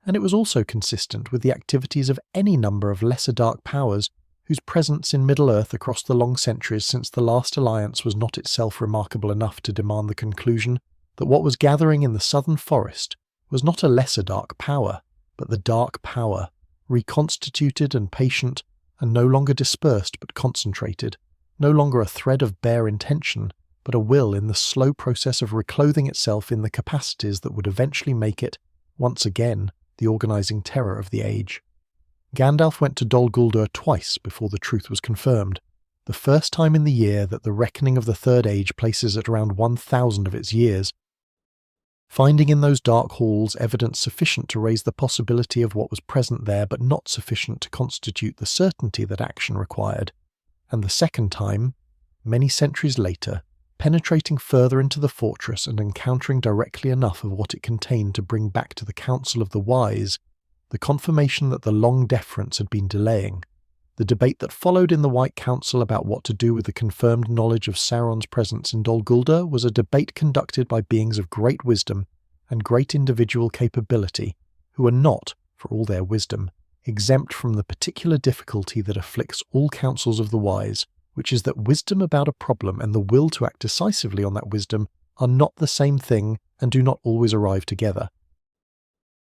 and it was also consistent with the activities of any number of lesser dark powers whose presence in Middle-earth across the long centuries since the last alliance was not itself remarkable enough to demand the conclusion that what was gathering in the southern forest was not a lesser dark power, but the dark power, reconstituted and patient, and no longer dispersed but concentrated, no longer a thread of bare intention, but a will in the slow process of reclothing itself in the capacities that would eventually make it, once again, the organizing terror of the age. Gandalf went to Dol Guldur twice before the truth was confirmed, the first time in the year that the reckoning of the Third Age places at around 1,000 of its years, finding in those dark halls evidence sufficient to raise the possibility of what was present there but not sufficient to constitute the certainty that action required, and the second time, many centuries later, penetrating further into the fortress and encountering directly enough of what it contained to bring back to the Council of the Wise the confirmation that the long deference had been delaying. The debate that followed in the White Council about what to do with the confirmed knowledge of Sauron's presence in Dol Guldur was a debate conducted by beings of great wisdom and great individual capability, who are not, for all their wisdom, exempt from the particular difficulty that afflicts all councils of the wise, which is that wisdom about a problem and the will to act decisively on that wisdom are not the same thing and do not always arrive together.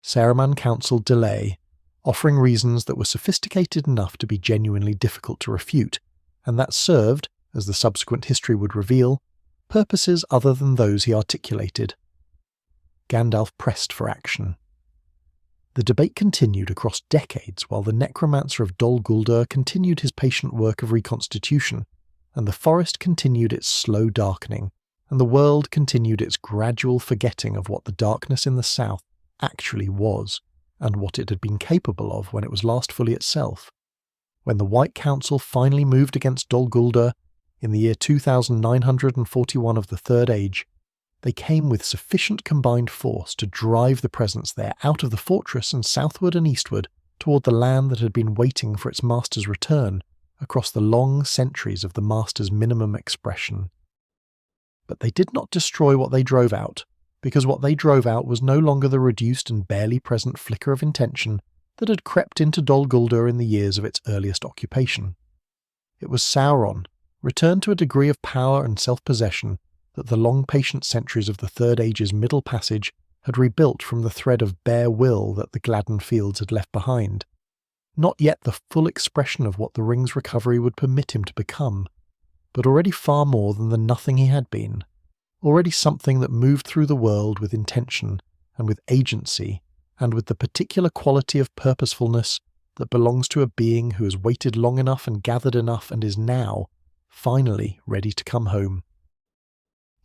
Saruman counselled delay, offering reasons that were sophisticated enough to be genuinely difficult to refute, and that served, as the subsequent history would reveal, purposes other than those he articulated. Gandalf pressed for action. The debate continued across decades while the necromancer of Dol Guldur continued his patient work of reconstitution, and the forest continued its slow darkening, and the world continued its gradual forgetting of what the darkness in the south actually was, and what it had been capable of when it was last fully itself. When the White Council finally moved against Dol Guldur, in the year 2941 of the Third Age, they came with sufficient combined force to drive the presence there out of the fortress and southward and eastward toward the land that had been waiting for its master's return across the long centuries of the master's minimum expression. But they did not destroy what they drove out, because what they drove out was no longer the reduced and barely present flicker of intention that had crept into Dol Guldur in the years of its earliest occupation. It was Sauron, returned to a degree of power and self-possession that the long patient centuries of the Third Age's middle passage had rebuilt from the thread of bare will that the Gladden Fields had left behind. Not yet the full expression of what the ring's recovery would permit him to become, but already far more than the nothing he had been, already something that moved through the world with intention and with agency and with the particular quality of purposefulness that belongs to a being who has waited long enough and gathered enough and is now, finally, ready to come home.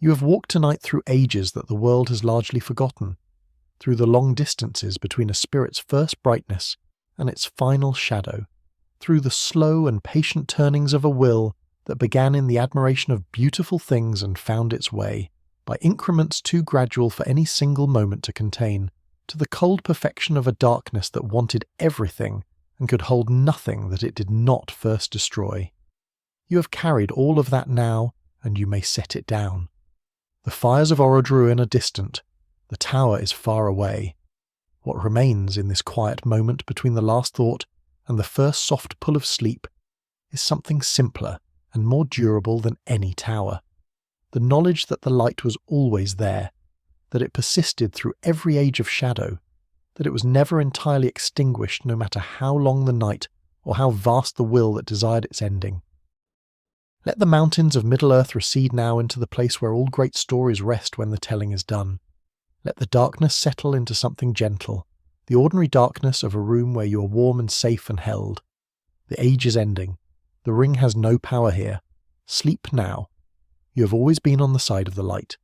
You have walked tonight through ages that the world has largely forgotten, through the long distances between a spirit's first brightness and its final shadow, through the slow and patient turnings of a will that began in the admiration of beautiful things and found its way, by increments too gradual for any single moment to contain, to the cold perfection of a darkness that wanted everything and could hold nothing that it did not first destroy. You have carried all of that now, and you may set it down. The fires of Orodruin are distant, the tower is far away. What remains in this quiet moment between the last thought and the first soft pull of sleep is something simpler and more durable than any tower. The knowledge that the light was always there, that it persisted through every age of shadow, that it was never entirely extinguished no matter how long the night or how vast the will that desired its ending. Let the mountains of Middle-earth recede now into the place where all great stories rest when the telling is done. Let the darkness settle into something gentle, the ordinary darkness of a room where you are warm and safe and held. The age is ending. The ring has no power here. Sleep now. You have always been on the side of the light.